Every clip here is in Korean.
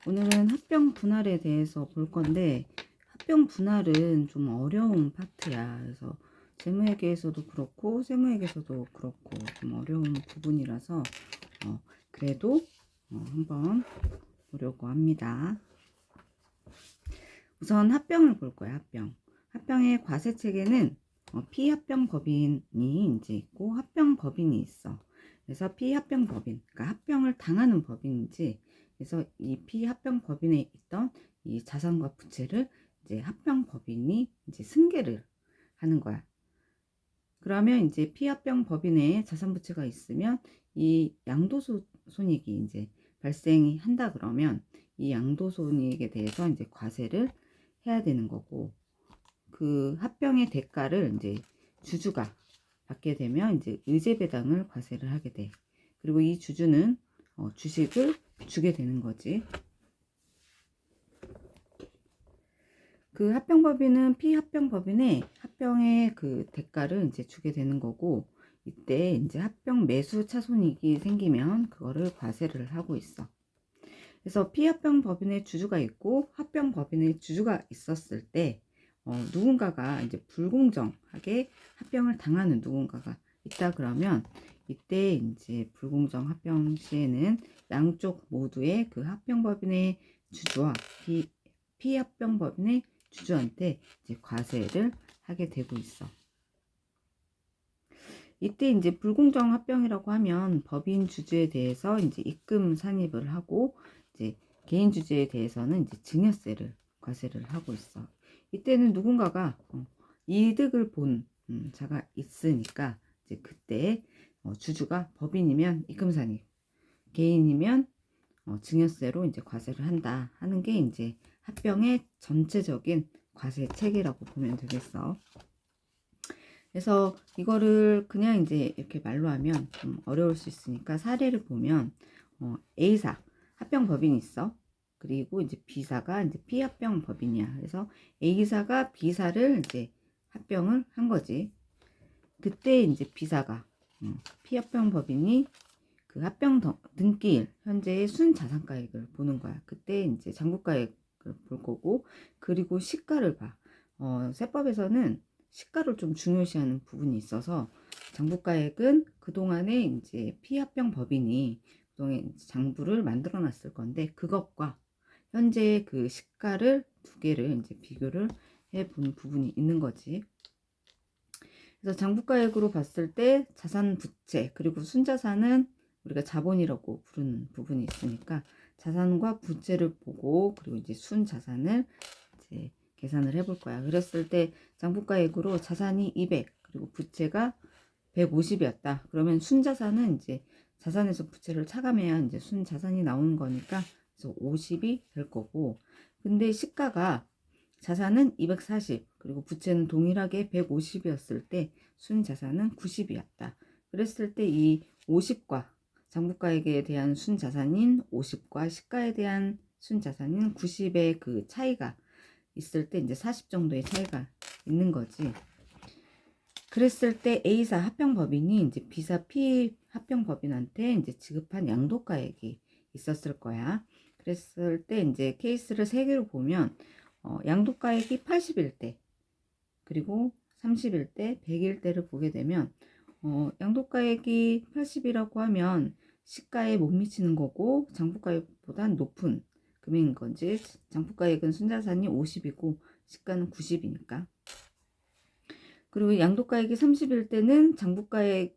오늘은 합병 분할에 대해서 볼 건데, 합병 분할은 좀 어려운 파트야. 그래서 재무회계에서도 그렇고 세무회계에서도 그렇고 좀 어려운 부분이라서 그래도 한번 보려고 합니다. 우선 합병을 볼 거야. 합병의 과세체계는 피합병 법인이 이제 있고 합병 법인이 있어. 그래서 피합병 법인, 그러니까 합병을 당하는 법인이지. 그래서 이 피합병 법인에 있던 이 자산과 부채를 이제 합병 법인이 이제 승계를 하는 거야. 그러면 이제 피합병 법인에 자산 부채가 있으면 이 양도손익이 이제 발생이 한다 그러면 이 양도손익에 대해서 이제 과세를 해야 되는 거고, 그 합병의 대가를 이제 주주가 받게 되면 이제 의제배당을 과세를 하게 돼. 그리고 이 주주는 주식을 주게 되는 거지. 그 합병법인은 피합병법인의 합병의 그 대가를 이제 주게 되는 거고, 이때 이제 합병 매수 차손익이 생기면 그거를 과세를 하고 있어. 그래서 피합병 법인의 주주가 있고 합병 법인의 주주가 있었을 때 누군가가 이제 불공정하게 합병을 당하는 누군가가 있다 그러면 이때 이제 불공정 합병 시에는 양쪽 모두의 그 합병 법인의 주주와 피합병 법인의 주주한테 이제 과세를 하게 되고 있어. 이때 이제 불공정 합병이라고 하면 법인 주주에 대해서 이제 입금 산입을 하고 이제 개인 주주에 대해서는 이제 증여세를 과세를 하고 있어. 이때는 누군가가 이득을 본 자가 있으니까 이제 그때 주주가 법인이면 입금 산입, 개인이면 증여세로 이제 과세를 한다 하는 게 이제 합병의 전체적인 과세 체계라고 보면 되겠어. 그래서 이거를 그냥 이제 이렇게 말로 하면 좀 어려울 수 있으니까 사례를 보면 A사 합병 법인이 있어. 그리고 이제 B사가 이제 피합병 법인이야. 그래서 A사가 B사를 이제 합병을 한 거지. 그때 이제 B사가 피합병 법인이 그 합병 등기일 현재의 순자산가액을 보는 거야. 그때 이제 장부가액을 볼 거고, 그리고 시가를 봐. 세법에서는 시가를 좀 중요시하는 부분이 있어서 장부가액은 그동안에 이제 피합병 법인이 그동안 장부를 만들어 놨을 건데 그것과 현재 그 시가를 두 개를 이제 비교를 해 본 부분이 있는 거지. 그래서 장부가액으로 봤을 때 자산 부채 그리고 순자산은 우리가 자본이라고 부르는 부분이 있으니까 자산과 부채를 보고 그리고 이제 순자산을 이제 계산을 해볼 거야. 그랬을 때 장부가액으로 자산이 200 그리고 부채가 150이었다. 그러면 순자산은 이제 자산에서 부채를 차감해야 이제 순자산이 나오는 거니까 그래서 50이 될 거고, 근데 시가가 자산은 240 그리고 부채는 동일하게 150이었을 때 순자산은 90이었다. 그랬을 때 이 50과 장부가액에 대한 순자산인 50과 시가에 대한 순자산인 90의 그 차이가 있을 때 이제 40 정도의 차이가 있는 거지. 그랬을 때 A사 합병법인이 이제 B사 P 합병법인한테 이제 지급한 양도가액이 있었을 거야. 그랬을 때 이제 케이스를 3개로 보면 양도가액이 80일 때 그리고 30일 때 100일 때를 보게 되면 양도가액이 80이라고 하면 시가에 못 미치는 거고 장부가액보다 높은 금액인 건지, 장부가액은 순자산이 50이고 시가는 90이니까. 그리고 양도가액이 30일 때는 장부가액보다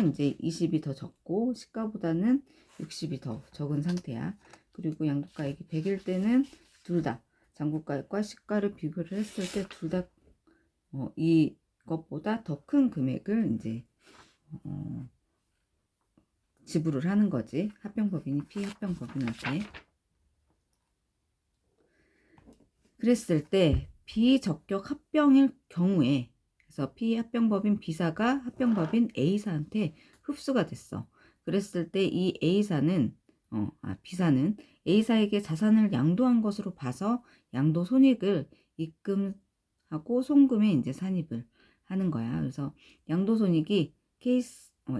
이제 20이 더 적고 시가보다는 60이 더 적은 상태야. 그리고 양도가액이 100일 때는 둘 다 장부가액과 시가를 비교를 했을 때 둘 다 이것보다 더 큰 금액을 이제 지불을 하는 거지. 합병법인이 피합병법인한테. 그랬을 때 비적격 합병일 경우에, 그래서 피합병법인 B사가 합병법인 A사한테 흡수가 됐어. 그랬을 때 이 A사는 B사는 A사에게 자산을 양도한 것으로 봐서 양도 손익을 입금하고 송금에 이제 산입을 하는 거야. 그래서 양도 손익이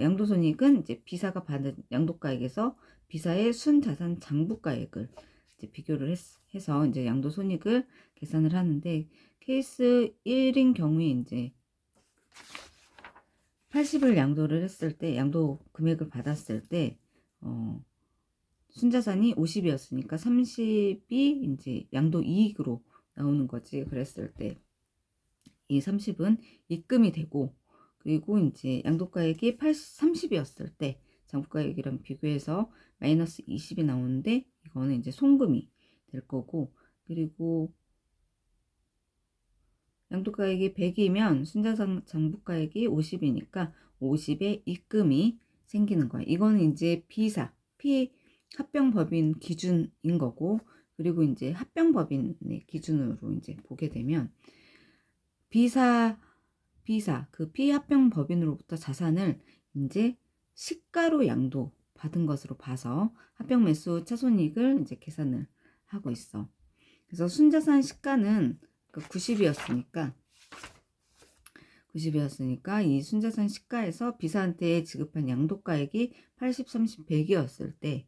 양도 손익은 이제 B사가 받은 양도가액에서 B사의 순자산 장부가액을 이제 비교를 해서 이제 양도손익을 계산을 하는데, 케이스 1인 경우에 이제 80을 양도를 했을 때, 양도 금액을 받았을 때, 순자산이 50이었으니까 30이 이제 양도 이익으로 나오는 거지. 그랬을 때 이 30은 입금이 되고, 그리고 이제 양도가액이 30이었을 때 장부가액이랑 비교해서 마이너스 20이 나오는데, 이거는 이제 송금이 될 거고, 그리고 양도가액이 100이면 순자산 장부가액이 50이니까 50의 입금이 생기는 거야. 이거는 이제 B사, 피합병법인 기준인 거고, 그리고 이제 합병법인의 기준으로 이제 보게 되면 B사 그 피합병법인으로부터 자산을 이제 시가로 양도 받은 것으로 봐서 합병매수 차손익을 이제 계산을 하고 있어. 그래서 순자산 시가는 90이었으니까 이 순자산 시가에서 B사한테 지급한 양도가액이 80, 30, 100이었을 때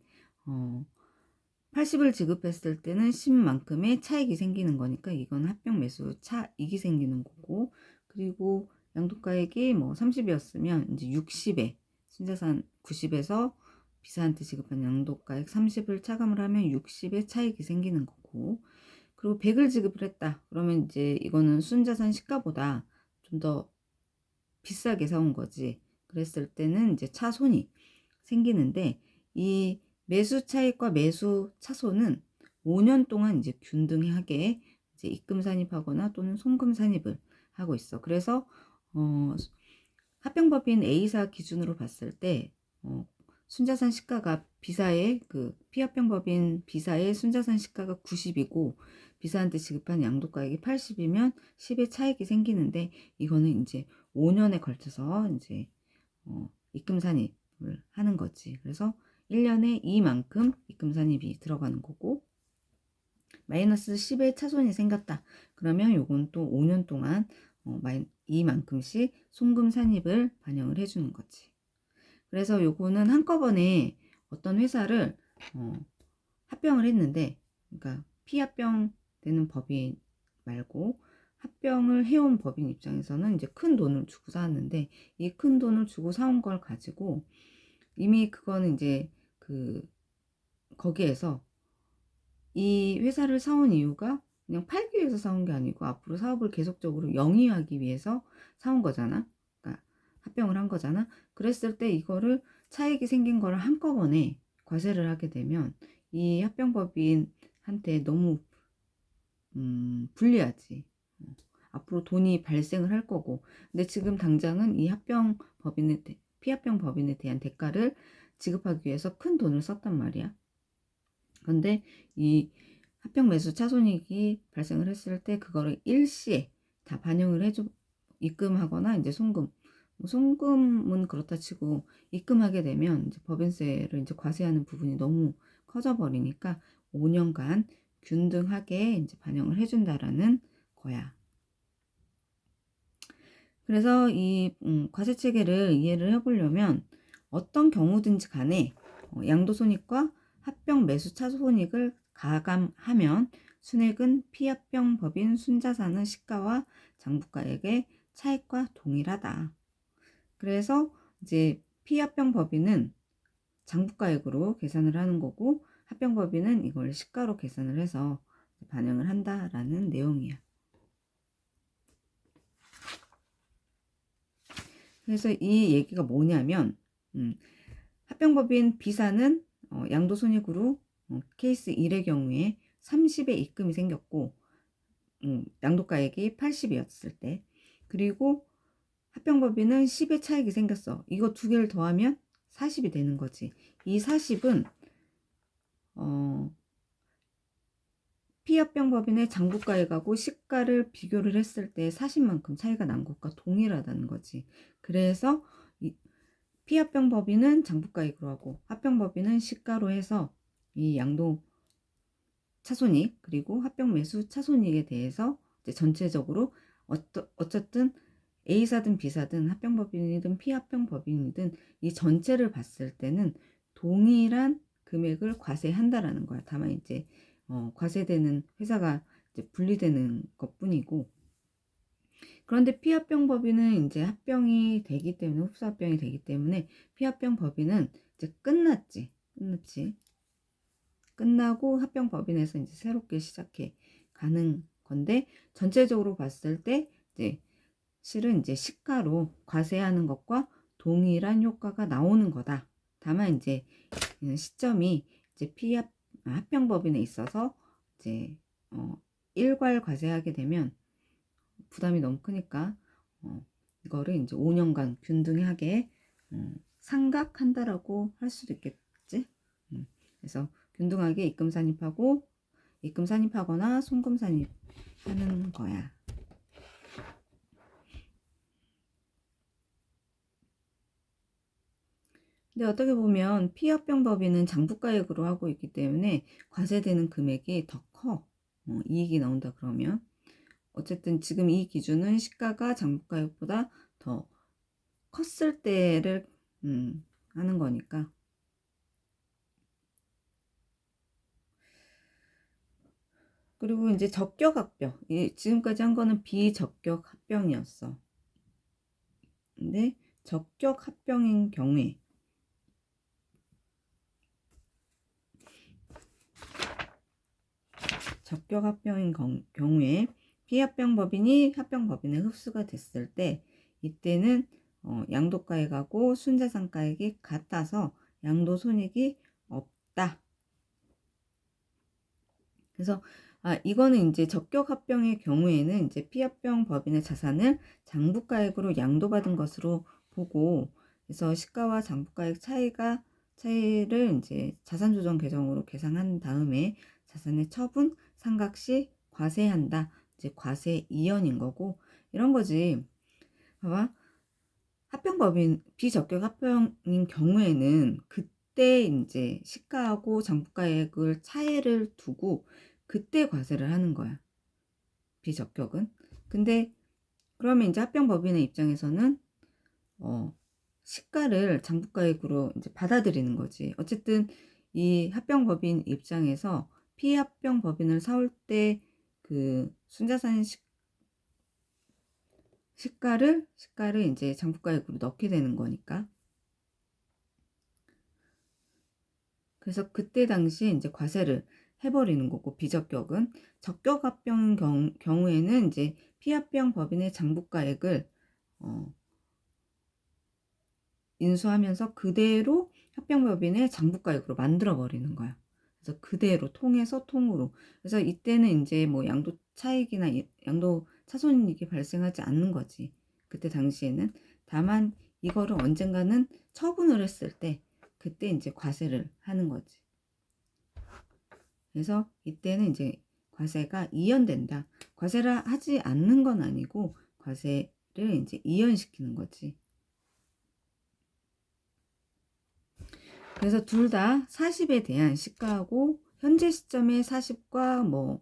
80을 지급했을 때는 10만큼의 차익이 생기는 거니까 이건 합병매수 차익이 생기는 거고, 그리고 양도가액이 뭐 30이었으면 이제 60에 순자산 90에서 B사한테 지급한 양도가액 30을 차감을 하면 60의 차익이 생기는 거고, 그리고 100을 지급을 했다. 그러면 이제 이거는 순자산 시가보다 좀 더 비싸게 사온 거지. 그랬을 때는 이제 차손이 생기는데, 이 매수 차익과 매수 차손은 5년 동안 이제 균등하게 이제 입금 산입하거나 또는 송금 산입을 하고 있어. 그래서 합병법인 A사 기준으로 봤을 때 순자산 시가가 B사의 피합병법인 B사의 순자산 시가가 90이고 B사한테 지급한 양도가액이 80이면 10의 차익이 생기는데, 이거는 이제 5년에 걸쳐서 이제 입금 산입을 하는 거지. 그래서 1년에 이만큼 입금 산입이 들어가는 거고, 마이너스 10의 차손이 생겼다. 그러면 요건 또 5년 동안 이만큼씩 송금 산입을 반영을 해주는 거지. 그래서 요거는 한꺼번에 어떤 회사를 합병을 했는데, 그러니까 피합병 되는 법인 말고 합병을 해온 법인 입장에서는 이제 큰 돈을 주고 사왔는데, 이 큰 돈을 주고 사온 걸 가지고 이미 그거는 이제 거기에서 이 회사를 사온 이유가 그냥 팔기 위해서 사온 게 아니고 앞으로 사업을 계속적으로 영위하기 위해서 사온 거잖아. 그러니까 합병을 한 거잖아. 그랬을 때 이거를 차익이 생긴 거를 한꺼번에 과세를 하게 되면 이 합병법인한테 너무 불리하지. 앞으로 돈이 발생을 할 거고, 근데 지금 당장은 이 피합병법인에 대한 대가를 지급하기 위해서 큰 돈을 썼단 말이야. 그런데 이 합병매수 차손익이 발생을 했을 때 그거를 일시에 다 반영을 해줘, 입금하거나 이제 송금은 그렇다 치고 입금하게 되면 이제 법인세를 이제 과세하는 부분이 너무 커져 버리니까 5년간 균등하게 이제 반영을 해준다라는 거야. 그래서 이 과세 체계를 이해를 해보려면 어떤 경우든지 간에 양도손익과 합병 매수 차손익을 가감하면 순액은 피합병 법인 순자산의 시가와 장부가액의 차익과 동일하다. 그래서 이제 피합병 법인은 장부가액으로 계산을 하는 거고, 합병 법인은 이걸 시가로 계산을 해서 반영을 한다라는 내용이야. 그래서 이 얘기가 뭐냐면 합병법인 B사는 양도손익으로 케이스 1의 경우에 30의 입금이 생겼고 양도가액이 80이었을 때, 그리고 합병법인은 10의 차익이 생겼어. 이거 두 개를 더하면 40이 되는 거지. 이 40은 피합병법인의 장부가액하고 시가를 비교를 했을 때 40만큼 차이가 난 것과 동일하다는 거지. 그래서 피합병법인은 장부가액으로 하고 합병법인은 시가로 해서 이 양도 차손익 그리고 합병매수 차손익에 대해서 이제 전체적으로 어쨌든 A사든 B사든 합병법인이든 피합병법인이든 이 전체를 봤을 때는 동일한 금액을 과세한다라는 거야. 다만 이제 과세되는 회사가 이제 분리되는 것뿐이고. 그런데 피합병 법인은 이제 합병이 되기 때문에, 흡수 합병이 되기 때문에 피합병 법인은 이제 끝났지. 끝나고 합병 법인에서 이제 새롭게 시작해 가는 건데, 전체적으로 봤을 때 이제 실은 이제 시가로 과세하는 것과 동일한 효과가 나오는 거다. 다만 이제 시점이 이제 합병 법인에 있어서 이제 일괄 과세하게 되면 부담이 너무 크니까 이거를 이제 5년간 균등하게 상각한다라고 할 수도 있겠지. 그래서 균등하게 입금 산입하거나 송금 산입하는 거야. 근데 어떻게 보면 피합병 법인은 장부가액으로 하고 있기 때문에 과세되는 금액이 더 커. 이익이 나온다 그러면. 어쨌든 지금 이 기준은 시가가 장부가액보다 더 컸을 때를 하는 거니까. 그리고 이제 적격 합병. 지금까지 한 거는 비적격 합병이었어. 근데 적격 합병인 경우에 피합병 법인이 합병 법인에 흡수가 됐을 때, 이때는 양도가액하고 순자산가액이 같아서 양도손익이 없다. 그래서 이거는 이제 적격 합병의 경우에는 이제 피합병 법인의 자산을 장부가액으로 양도받은 것으로 보고, 그래서 시가와 장부가액 차이를 이제 자산조정 계정으로 계산한 다음에 자산의 처분 상각 시 과세한다. 이제 과세 이연인 거고, 이런 거지. 봐봐. 합병법인 비적격 합병인 경우에는 그때 이제 시가하고 장부가액을 차이를 두고 그때 과세를 하는 거야. 비적격은. 근데 그러면 이제 합병법인의 입장에서는 시가를 장부가액으로 이제 받아들이는 거지. 어쨌든 이 합병법인 입장에서 피합병법인을 사올 때 그 순자산 시가를 이제 장부가액으로 넣게 되는 거니까. 그래서 그때 당시에 이제 과세를 해버리는 거고, 비적격은. 적격 합병 경우에는 이제 피합병 법인의 장부가액을 인수하면서 그대로 합병법인의 장부가액으로 만들어 버리는 거야. 그래서 그대로 통해서 통으로. 그래서 이때는 이제 뭐 양도 차익이나 양도 차손이익이 발생하지 않는 거지. 그때 당시에는. 다만 이거를 언젠가는 처분을 했을 때 그때 이제 과세를 하는 거지. 그래서 이때는 이제 과세가 이연된다. 과세를 하지 않는 건 아니고 과세를 이제 이연시키는 거지. 그래서 둘 다 40에 대한 시가하고 현재 시점의 40과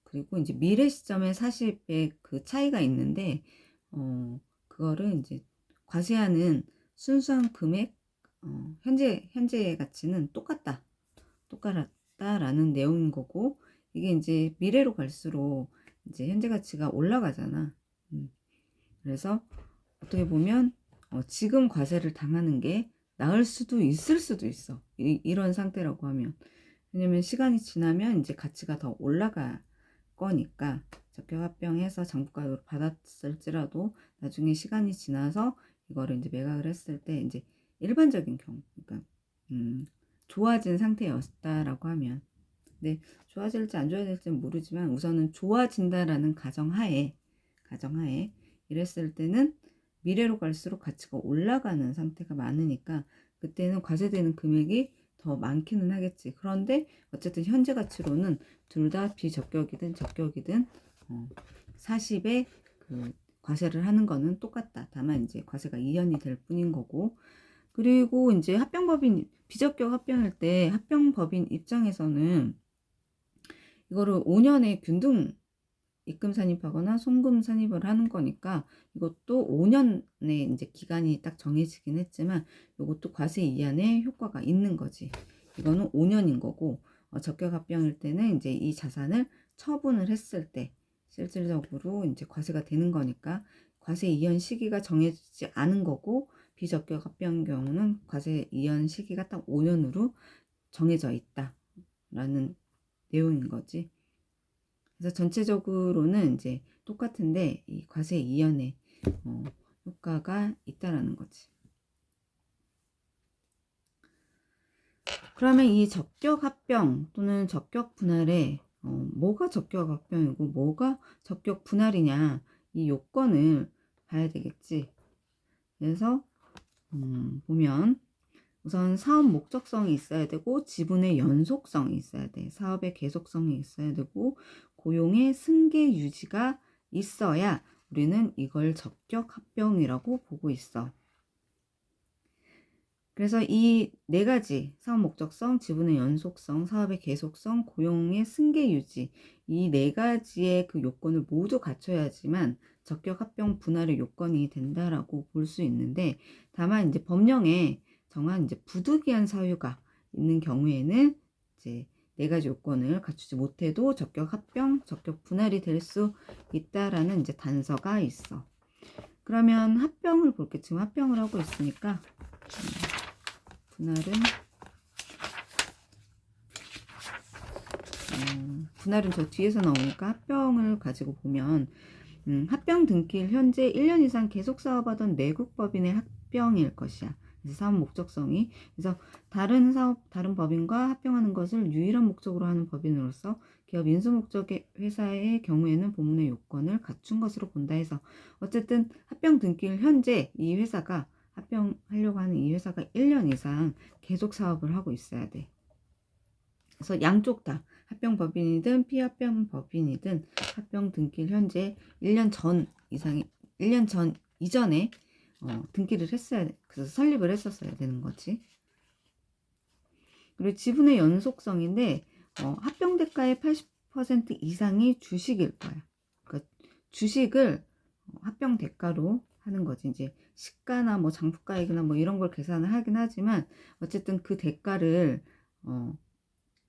그리고 이제 미래 시점의 40의 그 차이가 있는데, 그거를 이제 과세하는 순수한 금액, 현재 가치는 똑같다라는 내용인 거고, 이게 이제 미래로 갈수록 이제 현재 가치가 올라가잖아. 그래서 어떻게 보면 지금 과세를 당하는 게 나을 수도 있을 수도 있어. 이런 상태라고 하면. 왜냐면 시간이 지나면 이제 가치가 더 올라갈 거니까. 적격합병해서 장부가액으로 받았을지라도 나중에 시간이 지나서 이거를 이제 매각을 했을 때 이제 일반적인 경우, 그러니까 좋아진 상태였다라고 하면. 근데 좋아질지 안 좋아질지는 모르지만 우선은 좋아진다라는 가정하에 이랬을 때는 미래로 갈수록 가치가 올라가는 상태가 많으니까 그때는 과세되는 금액이 더 많기는 하겠지. 그런데 어쨌든 현재 가치로는 둘 다 비적격이든 적격이든 40에 그 과세를 하는 거는 똑같다. 다만 이제 과세가 이연이 될 뿐인 거고. 그리고 이제 합병법인 비적격 합병일 때 합병법인 입장에서는 이거를 5년의 입금 산입하거나 송금 산입을 하는 거니까 이것도 5년의 이제 기간이 딱 정해지긴 했지만 이것도 과세 이한의 효과가 있는 거지. 이거는 5년인 거고 적격 합병일 때는 이제 이 자산을 처분을 했을 때 실질적으로 이제 과세가 되는 거니까 과세 이연 시기가 정해지지 않은 거고 비적격 합병 경우는 과세 이연 시기가 딱 5년으로 정해져 있다라는 내용인 거지. 그래서 전체적으로는 이제 똑같은데 이 과세 이연의 효과가 있다라는 거지. 그러면 이 적격 합병 또는 적격 분할에 뭐가 적격 합병이고 뭐가 적격 분할이냐 이 요건을 봐야 되겠지. 그래서 보면 우선 사업 목적성이 있어야 되고 지분의 연속성이 있어야 돼. 사업의 계속성이 있어야 되고 고용의 승계 유지가 있어야 우리는 이걸 적격 합병이라고 보고 있어. 그래서 이 네 가지 사업 목적성, 지분의 연속성, 사업의 계속성, 고용의 승계 유지 이 네 가지의 그 요건을 모두 갖춰야지만 적격 합병 분할의 요건이 된다라고 볼 수 있는데 다만 이제 법령에 정한 이제 부득이한 사유가 있는 경우에는 이제 네 가지 요건을 갖추지 못해도 적격 합병, 적격 분할이 될 수 있다라는 이제 단서가 있어. 그러면 합병을 볼게. 지금 합병을 하고 있으니까 분할은 저 뒤에서 나오니까 합병을 가지고 보면 합병 등기일 현재 1년 이상 계속 사업하던 내국법인의 합병일 것이야. 그래서 사업 목적성이 그래서 다른 법인과 합병하는 것을 유일한 목적으로 하는 법인으로서 기업 인수 목적의 회사의 경우에는 본문의 요건을 갖춘 것으로 본다 해서 어쨌든 합병 등기일 현재 이 회사가 합병하려고 하는 이 회사가 1년 이상 계속 사업을 하고 있어야 돼. 그래서 양쪽 다 합병 법인이든 피합병 법인이든 합병 등기일 현재 1년 전 이전에 등기를 했어야 돼. 그래서 설립을 했었어야 되는 거지. 그리고 지분의 연속성인데 합병 대가의 80% 이상이 주식일 거야. 그러니까 주식을 합병 대가로 하는 거지. 이제 시가나 뭐 장부가액이나 뭐 이런 걸 계산을 하긴 하지만 어쨌든 그 대가를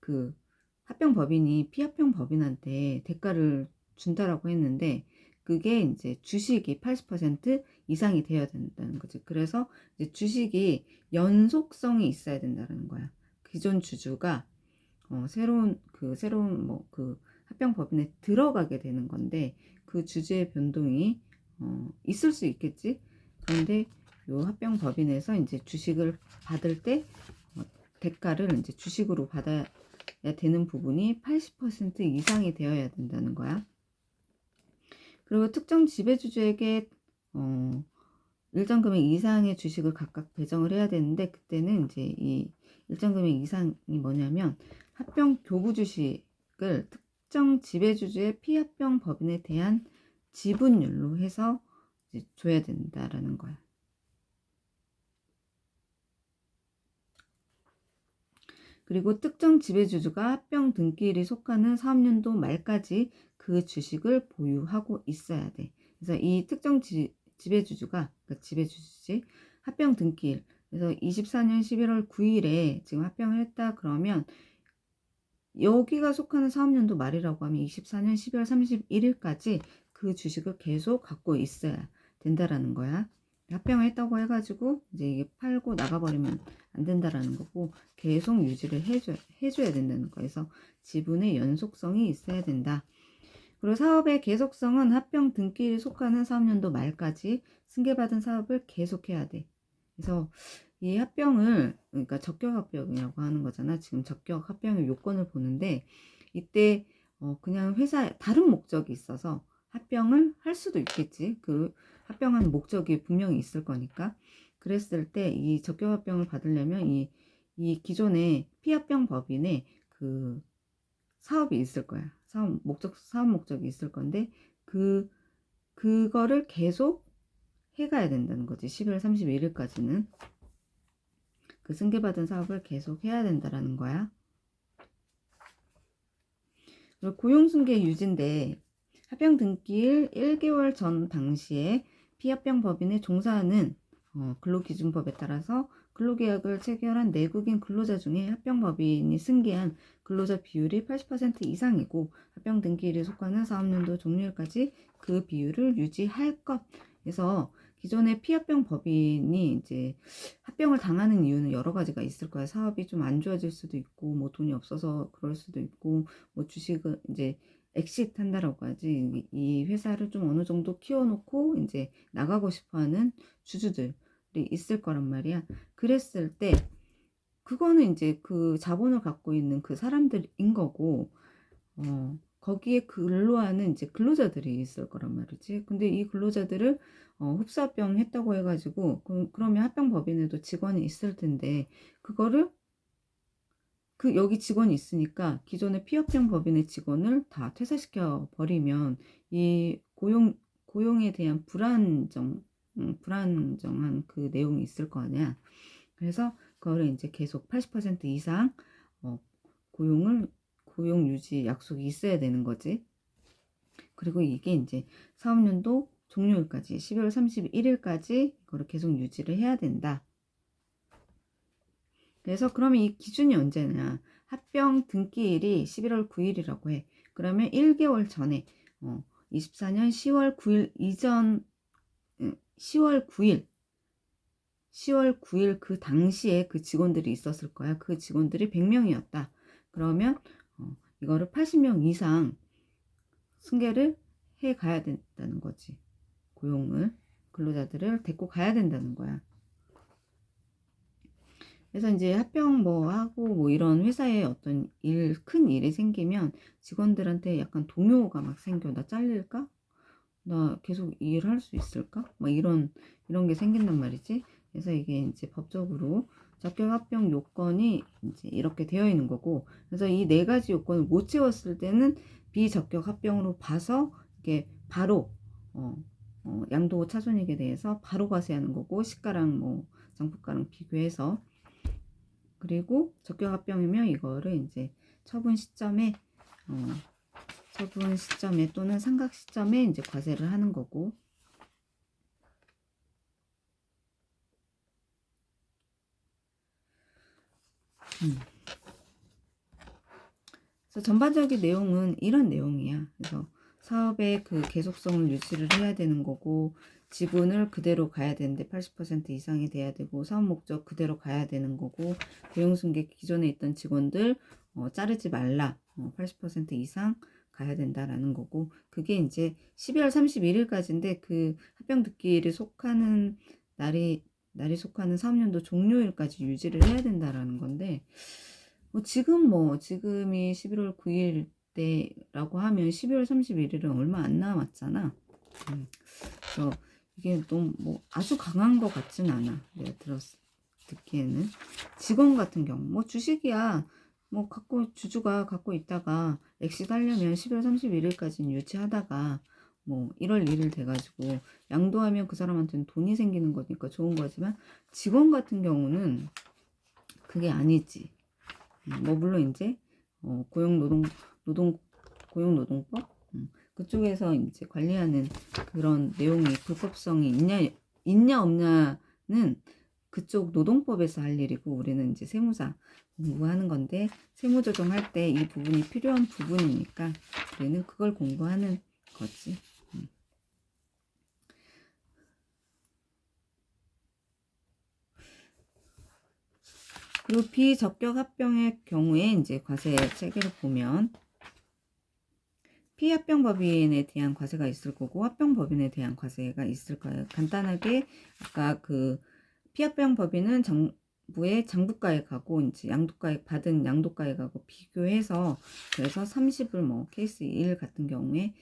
그 합병 법인이 피합병 법인한테 대가를 준다라고 했는데 그게 이제 주식이 80% 이상이 되어야 된다는 거지. 그래서 이제 주식이 연속성이 있어야 된다는 거야. 기존 주주가 새로운 뭐 그 합병 법인에 들어가게 되는 건데 그 주주의 변동이 있을 수 있겠지. 그런데 요 합병 법인에서 이제 주식을 받을 때 대가를 이제 주식으로 받아야 되는 부분이 80% 이상이 되어야 된다는 거야. 그리고 특정 지배주주에게 일정 금액 이상의 주식을 각각 배정을 해야 되는데 그때는 이제 이 일정 금액 이상이 뭐냐면 합병 교부 주식을 특정 지배주주의 피합병 법인에 대한 지분율로 해서 이제 줘야 된다라는 거야. 그리고 특정 지배주주가 합병 등기일이 속하는 사업년도 말까지 그 주식을 보유하고 있어야 돼. 그래서 이 특정 지배주주가 그러니까 지배주주지 합병 등기일 그래서 24년 11월 9일에 지금 합병을 했다 그러면 여기가 속하는 사업년도 말이라고 하면 24년 12월 31일까지 그 주식을 계속 갖고 있어야 된다라는 거야. 합병을 했다고 해가지고 이제 이게 팔고 나가버리면 안 된다라는 거고 계속 유지를 해줘야 된다는 거예요. 그래서 지분의 연속성이 있어야 된다. 그리고 사업의 계속성은 합병 등기일에 속하는 사업년도 말까지 승계받은 사업을 계속해야 돼. 그래서 이 합병을 그러니까 적격 합병이라고 하는 거잖아. 지금 적격 합병의 요건을 보는데 이때 그냥 회사에 다른 목적이 있어서 합병을 할 수도 있겠지. 그 합병하는 목적이 분명히 있을 거니까. 그랬을 때 이 적격 합병을 받으려면 이 기존의 피합병 법인의 그 사업이 있을 거야. 사업 목적이 있을 건데 그거를 계속 해가야 된다는 거지. 12월 31일까지는 그 승계받은 사업을 계속 해야 된다라는 거야. 그리고 고용승계 유지인데 합병 등기일 1개월 전 당시에 피합병 법인에 종사하는 근로기준법에 따라서 근로계약을 체결한 내국인 근로자 중에 합병법인이 승계한 근로자 비율이 80% 이상이고 합병 등기일에 속하는 사업연도 종료일까지 그 비율을 유지할 것. 그래서 기존의 피합병 법인이 이제 합병을 당하는 이유는 여러 가지가 있을 거야. 사업이 좀 안 좋아질 수도 있고, 뭐 돈이 없어서 그럴 수도 있고, 뭐 주식을 이제 엑시트 한다라고 하지. 이 회사를 좀 어느 정도 키워놓고 이제 나가고 싶어하는 주주들이 있을 거란 말이야. 그랬을 때 그거는 이제 그 자본을 갖고 있는 그 사람들인 거고, 거기에 근로하는 이제 근로자들이 있을 거란 말이지. 근데 이 근로자들을 흡사합병 했다고 해가지고 그러면 합병법인에도 직원이 있을 텐데 그거를 여기 직원이 있으니까 기존의 피합병 법인의 직원을 다 퇴사시켜 버리면 이 고용에 대한 불안정한 그 내용이 있을 거 아니야. 그래서 그거를 이제 계속 80% 이상 고용 유지 약속이 있어야 되는 거지. 그리고 이게 이제 사업연도 종료일까지 12월 31일까지 이거를 계속 유지를 해야 된다. 그래서 그러면 이 기준이 언제냐? 합병 등기일이 11월 9일이라고 해. 그러면 1개월 전에 24년 10월 9일 이전 10월 9일 10월 9일 그 당시에 그 직원들이 있었을 거야. 그 직원들이 100명이었다. 그러면 이거를 80명 이상 승계를 해 가야 된다는 거지. 근로자들을 데리고 가야 된다는 거야. 그래서 이제 합병 뭐 하고 뭐 이런 회사에 어떤 큰 일이 생기면 직원들한테 약간 동요가 막 생겨. 나 잘릴까? 나 계속 이 일을 할 수 있을까? 막 이런 게 생긴단 말이지. 그래서 이게 이제 법적으로 적격 합병 요건이 이제 이렇게 되어 있는 거고, 그래서 이 네 가지 요건을 못 채웠을 때는 비적격 합병으로 봐서 이게 바로 양도 차손익에 대해서 바로 과세하는 거고, 시가랑 뭐 장부가랑 비교해서. 그리고 적격 합병이면 이거를 이제 처분 시점에 또는 상각 시점에 이제 과세를 하는 거고. 그래서 전반적인 내용은 이런 내용이야. 그래서 사업의 그 계속성을 유지를 해야 되는 거고, 지분을 그대로 가야 되는데 80% 이상이 돼야 되고, 사업 목적 그대로 가야 되는 거고, 고용승계 기존에 있던 직원들 자르지 말라. 80% 이상 가야 된다라는 거고, 그게 이제 12월 31일까지인데 그 합병 듣기일에 속하는 날이 속하는 사업연도 종료일까지 유지를 해야 된다라는 건데, 지금이 11월 9일 때라고 하면 12월 31일은 얼마 안 남았잖아. 그래서 이게 너무 아주 강한 것 같진 않아. 내가 듣기에는. 직원 같은 경우, 주식이야. 주주가 갖고 있다가 엑시트 하려면 12월 31일까지는 유지하다가 1월 1일 돼가지고 양도하면 그 사람한테는 돈이 생기는 거니까 좋은 거지만 직원 같은 경우는 그게 아니지. 물론 이제 고용노동법 그쪽에서 이제 관리하는 그런 내용이 불법성이 있냐 없냐는 그쪽 노동법에서 할 일이고, 우리는 이제 세무사 공부하는 건데 세무조정할 때 이 부분이 필요한 부분이니까 우리는 그걸 공부하는 거지. 그리고 비적격 합병의 경우에 이제 과세 체계를 보면 피합병 법인에 대한 과세가 있을 거고 합병 법인에 대한 과세가 있을 거예요. 간단하게 아까 그 피합병 법인은 정부의 장부가액하고 이제 받은 양도가액하고 비교해서, 그래서 30을 케이스 1 같은 경우에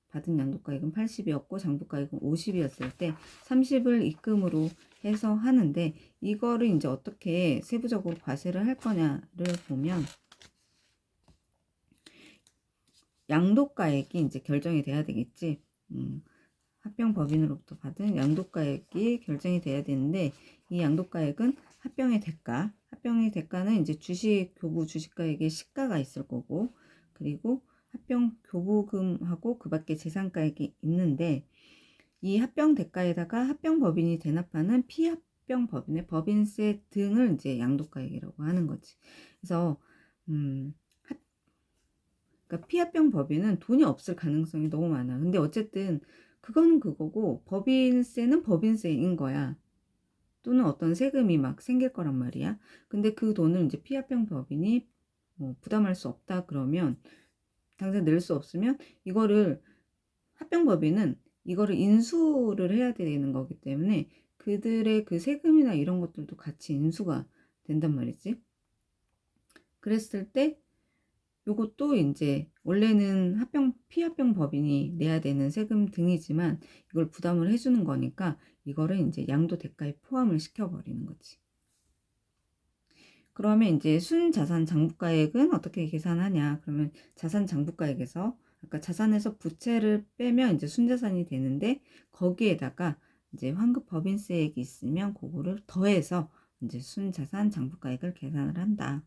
받은 양도가액은 80이었고 장부가액은 50이었을 때 30을 입금으로 해서 하는데, 이거를 이제 어떻게 세부적으로 과세를 할 거냐를 보면 양도가액이 이제 결정이 돼야 되겠지. 합병법인으로부터 받은 양도가액이 결정이 돼야 되는데, 이 양도가액은 합병의 대가는 이제 교부 주식가액의 시가가 있을 거고, 그리고 합병 교부금하고 그 밖에 재산가액이 있는데, 이 합병 대가에다가 합병 법인이 대납하는 피합병 법인의 법인세 등을 이제 양도가액이라고 하는 거지. 그래서 그러니까 피합병 법인은 돈이 없을 가능성이 너무 많아. 근데 어쨌든 그건 그거고 법인세는 법인세인 거야. 또는 어떤 세금이 막 생길 거란 말이야. 근데 그 돈을 이제 피합병 법인이 부담할 수 없다 그러면, 당장 낼 수 없으면 이거를 합병 법인은 이거를 인수를 해야 되는 거기 때문에 그들의 그 세금이나 이런 것들도 같이 인수가 된단 말이지. 그랬을 때 요것도 이제 원래는 피합병 법인이 내야 되는 세금 등이지만 이걸 부담을 해주는 거니까 이거를 이제 양도 대가에 포함을 시켜버리는 거지. 그러면 이제 순자산 장부가액은 어떻게 계산하냐? 그러면 자산 장부가액에서 아까 자산에서 부채를 빼면 이제 순자산이 되는데, 거기에다가 이제 환급 법인세액이 있으면 그거를 더해서 이제 순자산 장부가액을 계산을 한다.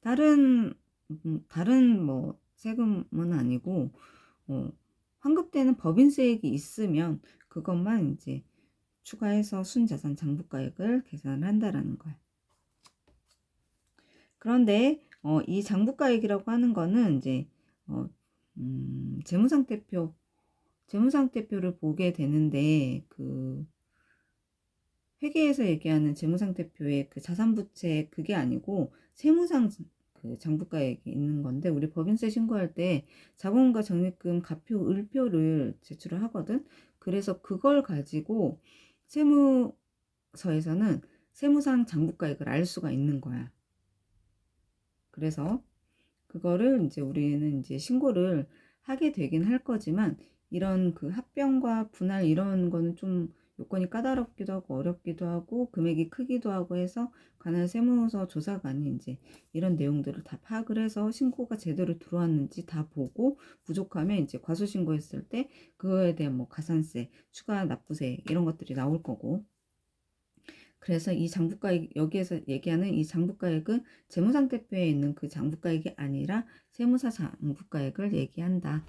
다른 뭐 세금은 아니고, 환급되는 법인세액이 있으면 그것만 이제 추가해서 순자산 장부가액을 계산을 한다라는 거야. 그런데 이 장부가액이라고 하는 거는 이제 재무상태표를 보게 되는데, 그 회계에서 얘기하는 재무상태표의 그 자산부채 그게 아니고 세무상 그 장부가액이 있는 건데, 우리 법인세 신고할 때 자본과 적립금 가표 을표를 제출을 하거든. 그래서 그걸 가지고 세무서에서는 세무상 장부가액을 알 수가 있는 거야. 그래서 그거를 이제 우리는 이제 신고를 하게 되긴 할 거지만, 이런 그 합병과 분할 이런 거는 좀 요건이 까다롭기도 하고 어렵기도 하고 금액이 크기도 하고 해서 관할 세무서 조사관이 이제 이런 내용들을 다 파악을 해서 신고가 제대로 들어왔는지 다 보고, 부족하면 이제 과소신고했을 때 그거에 대한 뭐 가산세, 추가 납부세 이런 것들이 나올 거고. 그래서 이 장부가액, 여기에서 얘기하는 이 장부가액은 재무상태표에 있는 그 장부가액이 아니라 세무사 장부가액을 얘기한다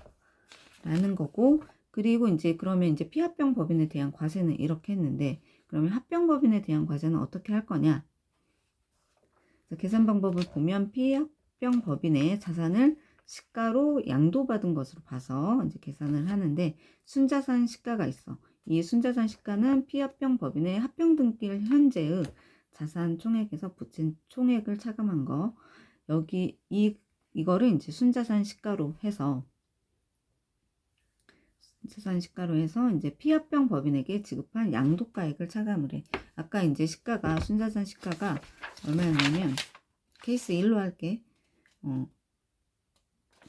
라는 거고. 그리고 이제 그러면 이제 피합병 법인에 대한 과세는 이렇게 했는데, 그러면 합병 법인에 대한 과세는 어떻게 할 거냐? 그래서 계산 방법을 보면 피합병 법인의 자산을 시가로 양도받은 것으로 봐서 이제 계산을 하는데, 순자산 시가가 있어. 이 순자산 시가는 피합병 법인의 합병 등기일 현재의 자산 총액에서 붙인 총액을 차감한 거. 여기 이거를 이제 순자산 시가로 해서 이제 피합병 법인에게 지급한 양도가액을 차감을 해. 아까 이제 순자산 시가가 얼마였냐면, 케이스 1로 할게.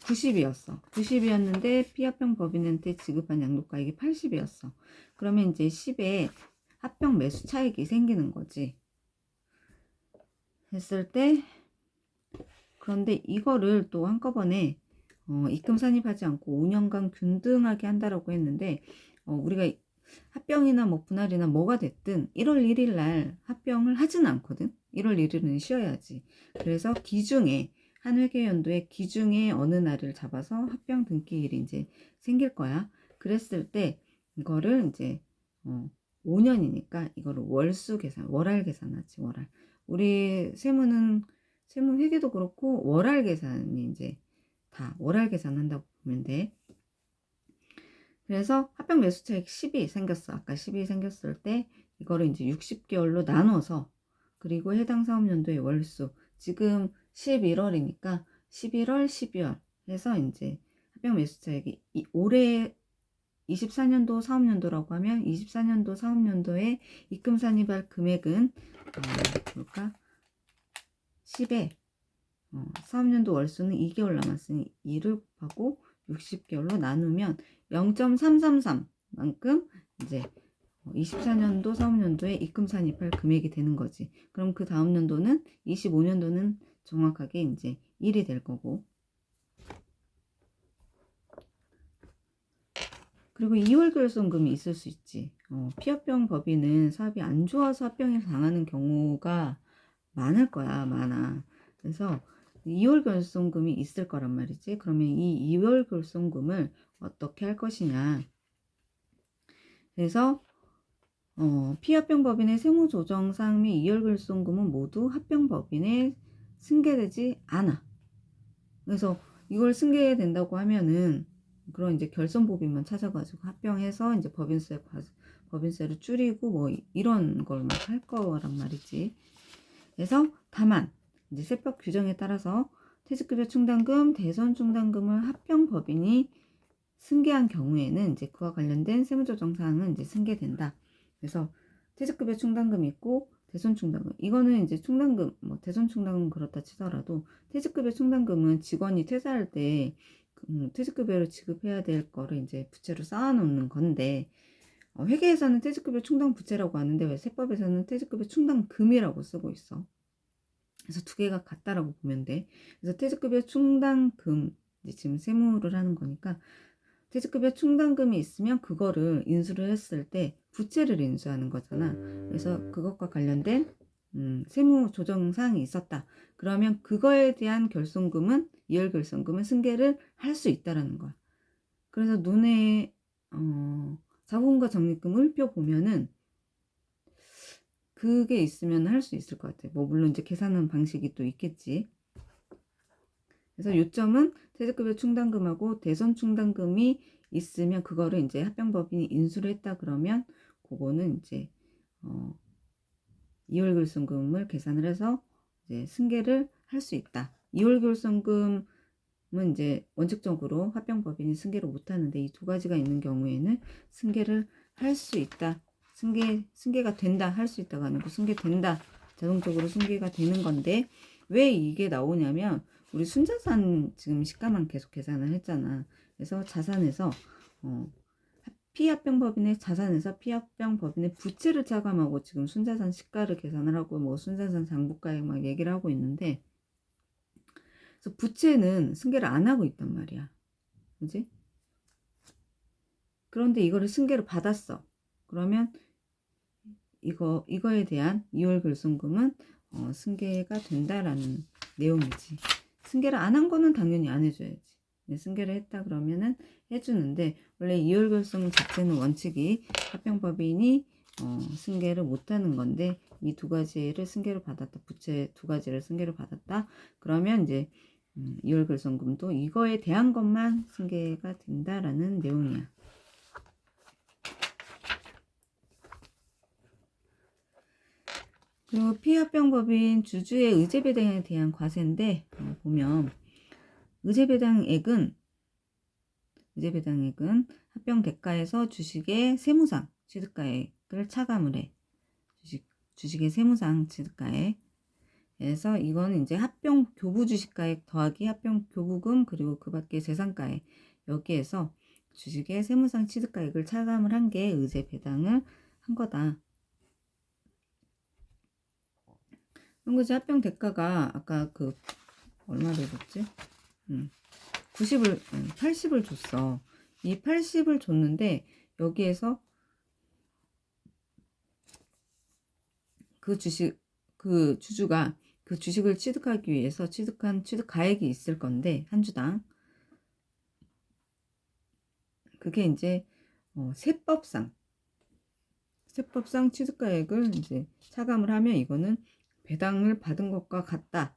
90이었어. 90이었는데 피합병 법인한테 지급한 양도가액이 80이었어. 그러면 이제 10에 합병 매수 차익이 생기는 거지. 했을 때, 그런데 이거를 또 한꺼번에 입금 산입하지 않고 5년간 균등하게 한다라고 했는데, 우리가 합병이나 뭐 분할이나 뭐가 됐든 1월 1일 날 합병을 하지는 않거든. 1월 1일은 쉬어야지. 그래서 한 회계연도에 기중에 어느 날을 잡아서 합병 등기일이 이제 생길 거야. 그랬을 때 이거를 이제 5년이니까 이거를 월할 계산하지. 월할. 우리 세무 회계도 그렇고 월할 계산이 이제 다 월할 계산한다고 보면 돼. 그래서 합병 매수 차익 10이 생겼어. 아까 10이 생겼을 때 이거를 이제 60개월로 나눠서, 그리고 해당 사업연도의 월수, 지금 11월이니까 11월, 12월 해서 이제 합병 매수 차익이 올해 24년도 사업연도라고 하면 24년도 사업연도에 입금 산입할 금액은 볼까? 10에 사업연도 월수는 2개월 남았으니 2를 곱하고 60개월로 나누면 0.333만큼 이제 24년도 사업연도에 입금 산입할 금액이 되는 거지. 그럼 그 다음 연도는 25년도는 정확하게 이제 1이 될 거고. 그리고 2월 결손금이 있을 수 있지. 피합병 법인은 사업이 안 좋아서 합병을 당하는 경우가 많을 거야, 많아. 그래서 2월 결손금이 있을 거란 말이지. 그러면 이 2월 결손금을 어떻게 할 것이냐. 그래서 피합병법인의 세무조정상 및 2월 결손금은 모두 합병법인에 승계되지 않아. 그래서 이걸 승계된다고 하면은 그런 이제 결손법인만 찾아가지고 합병해서 이제 법인세를 줄이고 뭐 이런 걸 막 할 거란 말이지. 그래서 다만 이제 세법 규정에 따라서 퇴직급여 충당금, 대손 충당금을 합병법인이 승계한 경우에는 이제 그와 관련된 세무조정 사항은 이제 승계된다. 그래서 퇴직급여 충당금이 있고 대손 충당금, 이거는 이제 충당금, 뭐 대손 충당금 그렇다 치더라도 퇴직급여 충당금은 직원이 퇴사할 때 퇴직급여를 지급해야 될 거를 이제 부채로 쌓아놓는 건데, 회계에서는 퇴직급여 충당 부채라고 하는데 왜 세법에서는 퇴직급여 충당금이라고 쓰고 있어. 그래서 두 개가 같다라고 보면 돼. 그래서 퇴직급여 충당금, 이제 지금 세무를 하는 거니까 퇴직급여 충당금이 있으면 그거를 인수를 했을 때 부채를 인수하는 거잖아. 그래서 그것과 관련된 세무 조정 사항이 있었다. 그러면 그거에 대한 결손금은, 이월 결손금은 승계를 할 수 있다라는 거야. 그래서 눈에 자본과 적립금 을표 보면은 그게 있으면 할 수 있을 것 같아. 뭐 물론 이제 계산하는 방식이 또 있겠지. 그래서 요점은 퇴직급여 충당금하고 대손 충당금이 있으면 그거를 이제 합병법인이 인수를 했다 그러면 그거는 이제 2월 결손금을 계산을 해서 이제 승계를 할 수 있다. 2월 결손금은 이제 원칙적으로 합병법인이 승계를 못 하는데 이 두 가지가 있는 경우에는 승계를 할 수 있다. 승계가 된다. 할 수 있다가 아니고 승계된다. 자동적으로 승계가 되는 건데 왜 이게 나오냐면 우리 순자산 지금 시가만 계속 계산을 했잖아. 그래서 자산에서 피합병법인의 자산에서 피합병법인의 부채를 차감하고 지금 순자산 시가를 계산을 하고 뭐 순자산 장부가액 막 얘기를 하고 있는데, 그래서 부채는 승계를 안 하고 있단 말이야. 그지? 그런데 이거를 승계를 받았어. 그러면 이거에 대한 2월 결손금은 승계가 된다라는 내용이지. 승계를 안 한 거는 당연히 안 해줘야지. 승계를 했다 그러면은 해주는데, 원래 2월 결손금 자체는 원칙이 합병법인이 승계를 못하는 건데 이 두 가지를 승계를 받았다, 부채 두 가지를 승계를 받았다 그러면 이제 2월 결손금도 이거에 대한 것만 승계가 된다라는 내용이야. 그리고 피합병법인 주주의 의제배당에 대한 과세인데 보면 의제배당액은 합병 대가에서 주식의 세무상 취득가액을 차감을 해. 주식의 세무상 취득가액. 그래서 이거는 이제 합병 교부 주식가액 더하기 합병 교부금 그리고 그 밖의 재산가액, 여기에서 주식의 세무상 취득가액을 차감을 한 게 의제배당을 한 거다. 그리고 합병 대가가 아까 그 얼마를 줬지? 80을 줬어. 이 80을 줬는데 여기에서 그 주주가 그 주식을 취득하기 위해서 취득한 취득가액이 있을 건데 한 주당 그게 이제 세법상 취득가액을 이제 차감을 하면 이거는 배당을 받은 것과 같다.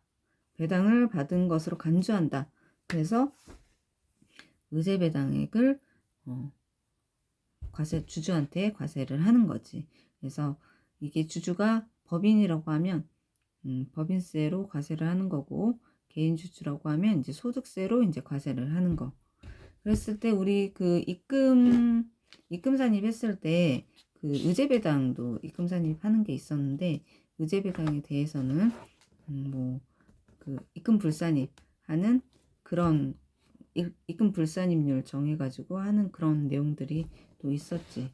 배당을 받은 것으로 간주한다. 그래서 의제배당액을 주주한테 과세를 하는 거지. 그래서 이게 주주가 법인이라고 하면 법인세로 과세를 하는 거고, 개인 주주라고 하면 이제 소득세로 이제 과세를 하는 거. 그랬을 때 우리 그 입금 산입했을 때 그 의제배당도 입금 산입하는 게 있었는데, 의제배당에 대해서는 뭐 그 입금 불산입하는 그런 입금 불산입률 정해가지고 하는 그런 내용들이 또 있었지.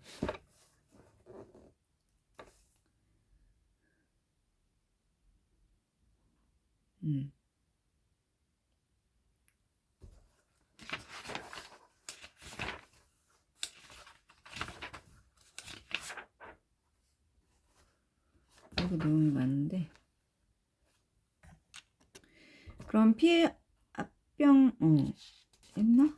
그리고 내용이 많은데 그럼 합병 했나?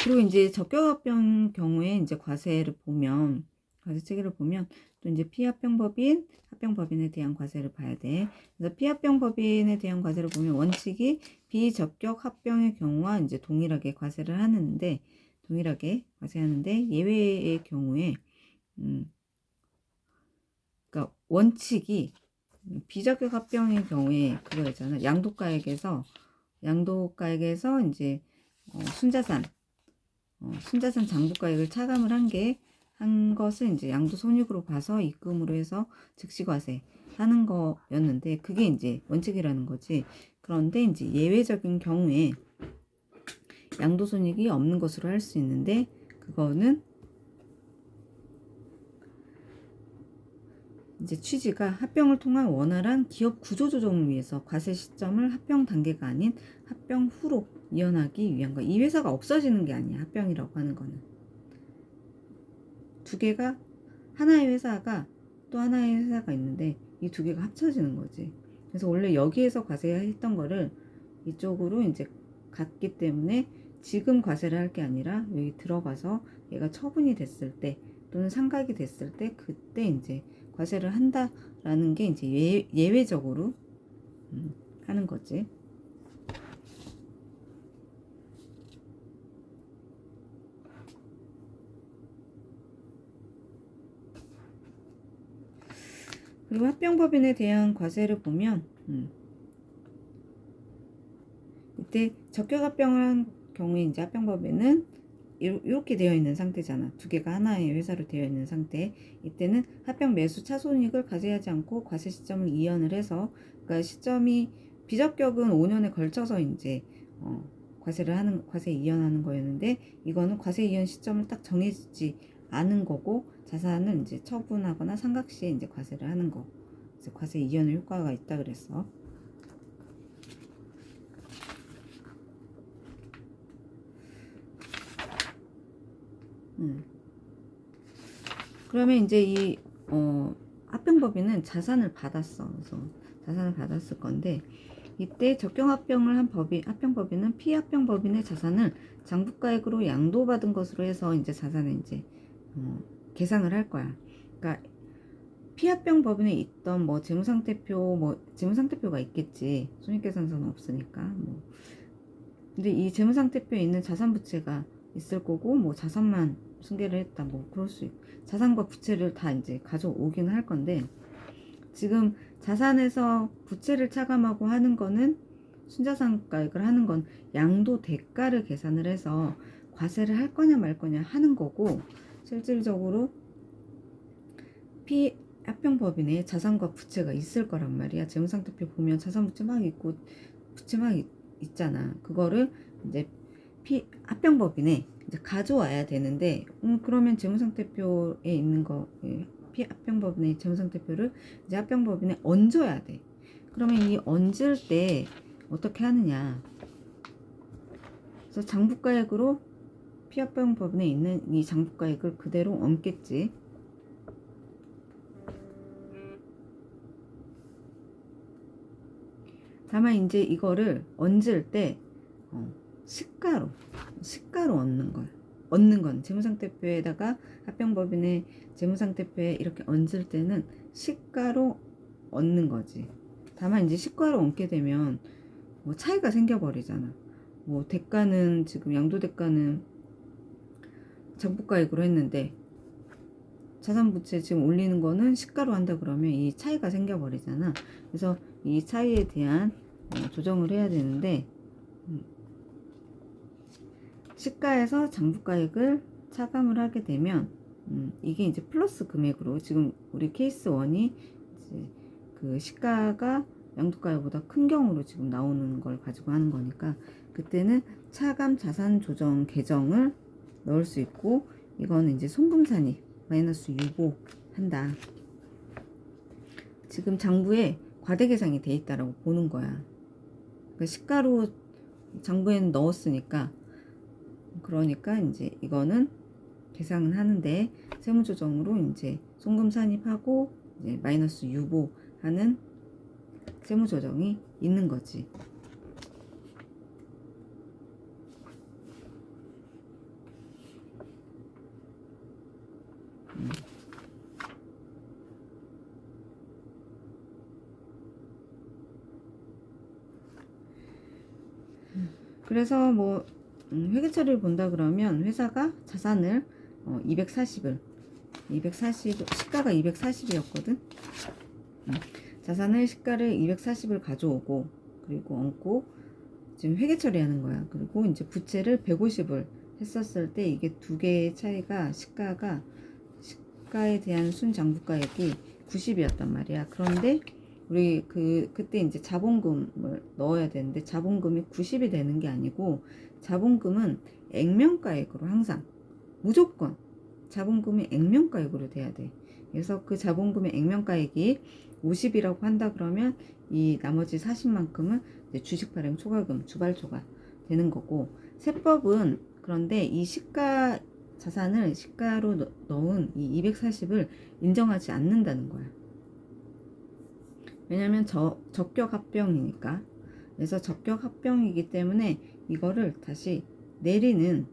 그리고 이제 적격합병 경우에 이제 과세를 보면 과세 체계를 보면 또 이제 합병법인에 대한 과세를 봐야 돼. 그래서 피합병법인에 대한 과세를 보면 원칙이 비적격 합병의 경우와 이제 동일하게 과세를 하는데 동일하게 과세하는데 예외의 경우에 그러니까 원칙이 비적격 합병의 경우에 그거 있잖아. 양도가액에서 이제 순자산 장부가액을 차감을 한 것을 이제 양도손익으로 봐서 입금으로 해서 즉시과세 하는 거였는데 그게 이제 원칙이라는 거지. 그런데 이제 예외적인 경우에 양도손익이 없는 것으로 할 수 있는데 그거는 이제 취지가 합병을 통한 원활한 기업 구조 조정을 위해서 과세 시점을 합병 단계가 아닌 합병 후로 이연하기 위한 거. 이 회사가 없어지는 게 아니야. 합병이라고 하는 거는. 두 개가 하나의 회사가 또 하나의 회사가 있는데 이 두 개가 합쳐지는 거지. 그래서 원래 여기에서 과세했던 거를 이쪽으로 이제 갔기 때문에 지금 과세를 할 게 아니라 여기 들어가서 얘가 처분이 됐을 때 또는 상각이 됐을 때 그때 이제 과세를 한다라는 게 이제 예외적으로 하는 거지. 그리고 합병법인에 대한 과세를 보면 이때 적격합병을 한 경우에 이제 합병법인은 이렇게 되어 있는 상태잖아. 두 개가 하나의 회사로 되어 있는 상태. 이때는 합병 매수 차손익을 과세하지 않고 과세 시점을 이연을 해서 그러니까 시점이 비적격은 5년에 걸쳐서 이제 과세 이연하는 거였는데 이거는 과세 이연 시점을 딱 정해지지 않은 거고 자산을 이제 처분하거나 상각 시에 이제 과세를 하는 거. 그래서 과세 이연의 효과가 있다 그랬어. 그러면 이제 이 합병법인은 자산을 받았어. 그래서 자산을 받았을 건데 이때 적격합병을 한 합병법인은 피합병법인의 자산을 장부가액으로 양도받은 것으로 해서 이제 자산을 이제 계산을 할 거야. 그러니까 피합병법인에 있던 뭐 재무상태표가 있겠지. 손익계산서는 없으니까. 근데 이 재무상태표에 있는 자산 부채가 있을 거고 뭐 자산만 승계를 했다 뭐 그럴 수 있고 자산과 부채를 다 이제 가져오긴 할 건데 지금 자산에서 부채를 차감하고 하는 거는 순자산가액을 하는 건 양도 대가를 계산을 해서 과세를 할 거냐 말 거냐 하는 거고 실질적으로 합병법인에 자산과 부채가 있을 거란 말이야. 재무상태표 보면 자산 부채 막 있고 부채 막 있잖아. 그거를 이제 합병법인에 이제 가져와야 되는데 그러면 재무상태표에 있는 거 합병법인의 재무상태표를 이제 합병법인에 얹어야 돼. 그러면 이 얹을 때 어떻게 하느냐? 그래서 장부가액으로 피합병법인에 있는 이 장부가액을 그대로 얹겠지. 다만 이제 이거를 얹을 때 시가로 얹는 건 재무상태표에다가 합병법인의 재무상태표에 이렇게 얹을 때는 시가로 얹는 거지. 다만 이제 시가로 얹게 되면 뭐 차이가 생겨버리잖아. 뭐 대가는 지금 양도대가는 장부가액으로 했는데 자산부채 지금 올리는 거는 시가로 한다 그러면 이 차이가 생겨버리잖아. 그래서 이 차이에 대한 조정을 해야 되는데 시가에서 장부가액을 차감을 하게 되면 이게 이제 플러스 금액으로 지금 우리 케이스 1이 이제 그 시가가 양도가액보다 큰 경우로 지금 나오는 걸 가지고 하는 거니까 그때는 차감 자산 조정 계정을 넣을 수 있고 이거는 이제 송금산입 마이너스 유보 한다. 지금 장부에 과대계상이 돼 있다라고 보는 거야. 그러니까 시가로 장부에는 넣었으니까 그러니까 이제 이거는 계산은 하는데 세무조정으로 이제 송금 산입하고 이제 마이너스 유보하는 세무조정이 있는 거지. 그래서 뭐 회계처리를 본다 그러면 회사가 자산을 240을 240 시가가 240이었거든. 자산을 시가를 240을 가져오고 그리고 얹고 지금 회계처리하는 거야. 그리고 이제 부채를 150을 했었을 때 이게 두 개의 차이가 시가에 대한 순장부가액이 90이었단 말이야. 그런데 우리 그때 이제 자본금을 넣어야 되는데 자본금이 90이 되는 게 아니고 자본금은 액면가액으로 항상 무조건 자본금이 액면가액으로 돼야 돼. 그래서 그 자본금의 액면가액이 50이라고 한다 그러면 이 나머지 40만큼은 주식 발행 초과금, 주발초가 되는 거고, 세법은 그런데 이 시가 자산을 시가로 넣은 이 240을 인정하지 않는다는 거야. 왜냐면 적격 합병이니까. 그래서 적격 합병이기 때문에 이거를 다시 내리는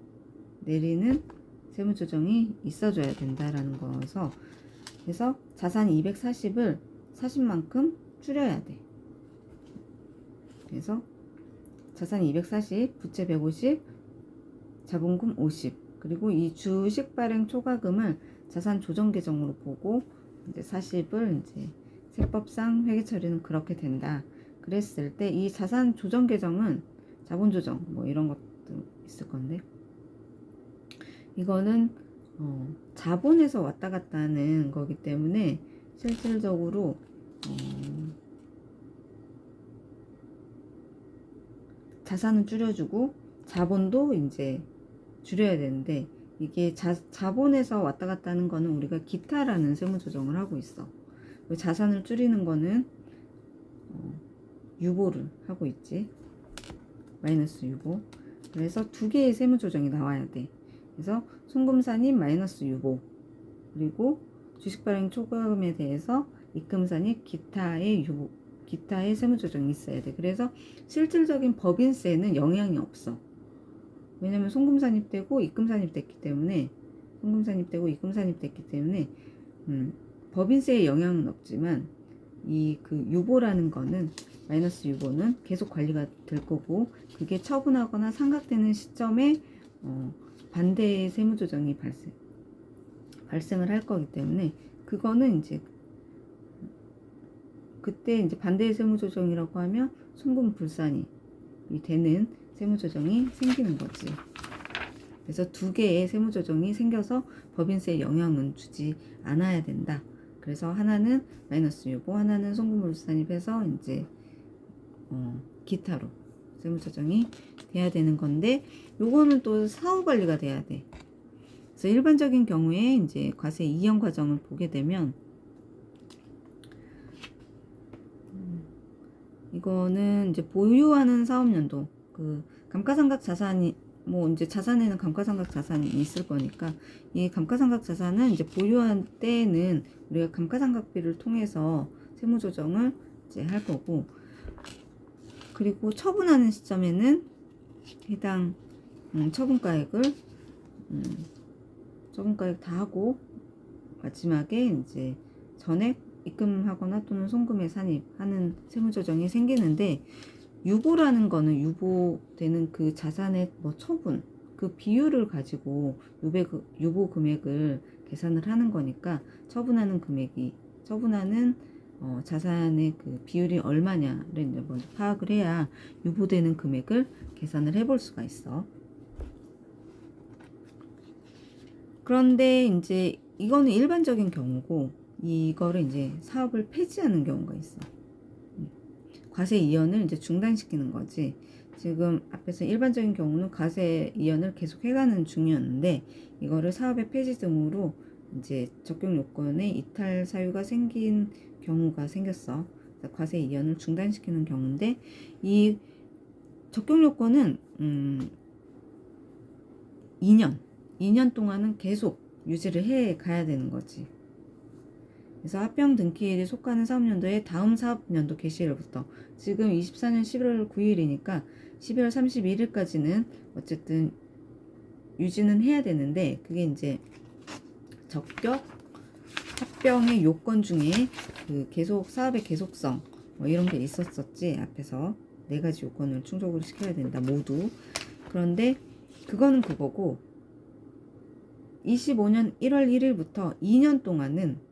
세무조정이 있어줘야 된다라는 거여서, 그래서 자산 240을 40만큼 줄여야 돼. 그래서 자산 240, 부채 150, 자본금 50, 그리고 이 주식 발행 초과금을 자산 조정 계정으로 보고 이제 40을 이제 세법상 회계 처리는 그렇게 된다. 그랬을 때 이 자산 조정 계정은 자본 조정 뭐 이런 것도 있을 건데, 이거는 자본에서 왔다 갔다 하는 거기 때문에 실질적으로 자산은 줄여주고 자본도 이제 줄여야 되는데, 이게 자본에서 왔다 갔다 하는 거는 우리가 기타라는 세무 조정을 하고 있어. 자산을 줄이는 거는 유보를 하고 있지. 마이너스 유보. 그래서 두 개의 세무 조정이 나와야 돼. 그래서 송금산입 마이너스 유보, 그리고 주식 발행 초과금에 대해서 입금산입 기타의 유보, 기타의 세무 조정이 있어야 돼. 그래서 실질적인 법인세는 영향이 없어. 왜냐면 송금산입되고 입금산입됐기 때문에, 법인세에 영향은 없지만 이 그 유보라는 거는, 마이너스 유보는 계속 관리가 될 거고, 그게 처분하거나 상각되는 시점에 반대의 세무조정이 발생을 할 거기 때문에, 그거는 이제 그때 이제 반대의 세무조정이라고 하면 송금불산이 되는 세무조정이 생기는 거지. 그래서 두 개의 세무조정이 생겨서 법인세에 영향은 주지 않아야 된다. 그래서 하나는 마이너스 유보, 하나는 송금불산입해서 이제 기타로 세무조정이 돼야 되는 건데, 요거는 또 사후관리가 돼야 돼. 그래서 일반적인 경우에 이제 과세 이행 과정을 보게 되면, 이거는 이제 보유하는 사업연도, 그 감가상각 자산이 뭐 이제 자산에는 감가상각 자산이 있을 거니까, 이 감가상각 자산은 이제 보유한 때에는 우리가 감가상각비를 통해서 세무조정을 이제 할 거고, 그리고 처분하는 시점에는 해당 처분가액을 처분가액 다 하고 마지막에 이제 전액 입금하거나 또는 송금에 산입하는 세무조정이 생기는데, 유보라는 거는 유보되는 그 자산의 뭐 처분, 그 비율을 가지고 유보 금액을 계산을 하는 거니까, 처분하는 자산의 그 비율이 얼마냐를 이제 먼저 파악을 해야 유보되는 금액을 계산을 해볼 수가 있어. 그런데 이제 이거는 일반적인 경우고, 이거를 이제 사업을 폐지하는 경우가 있어. 과세 이연을 이제 중단시키는 거지. 지금 앞에서 일반적인 경우는 과세 이연을 계속 해가는 중이었는데, 이거를 사업의 폐지 등으로 이제 적용 요건에 이탈 사유가 생긴 경우가 생겼어. 그래서 과세 이연을 중단시키는 경우인데, 이 적용 요건은 2년 동안은 계속 유지를 해 가야 되는 거지. 그래서 합병 등기일이 속하는 사업연도의 다음 사업연도 개시일부터 지금 24년 11월 9일이니까 12월 31일까지는 어쨌든 유지는 해야 되는데, 그게 이제 적격 합병의 요건 중에 그 계속 사업의 계속성 뭐 이런 게 있었었지. 앞에서 4가지 요건을 충족을 시켜야 된다 모두. 그런데 그거는 그거고, 25년 1월 1일부터 2년 동안은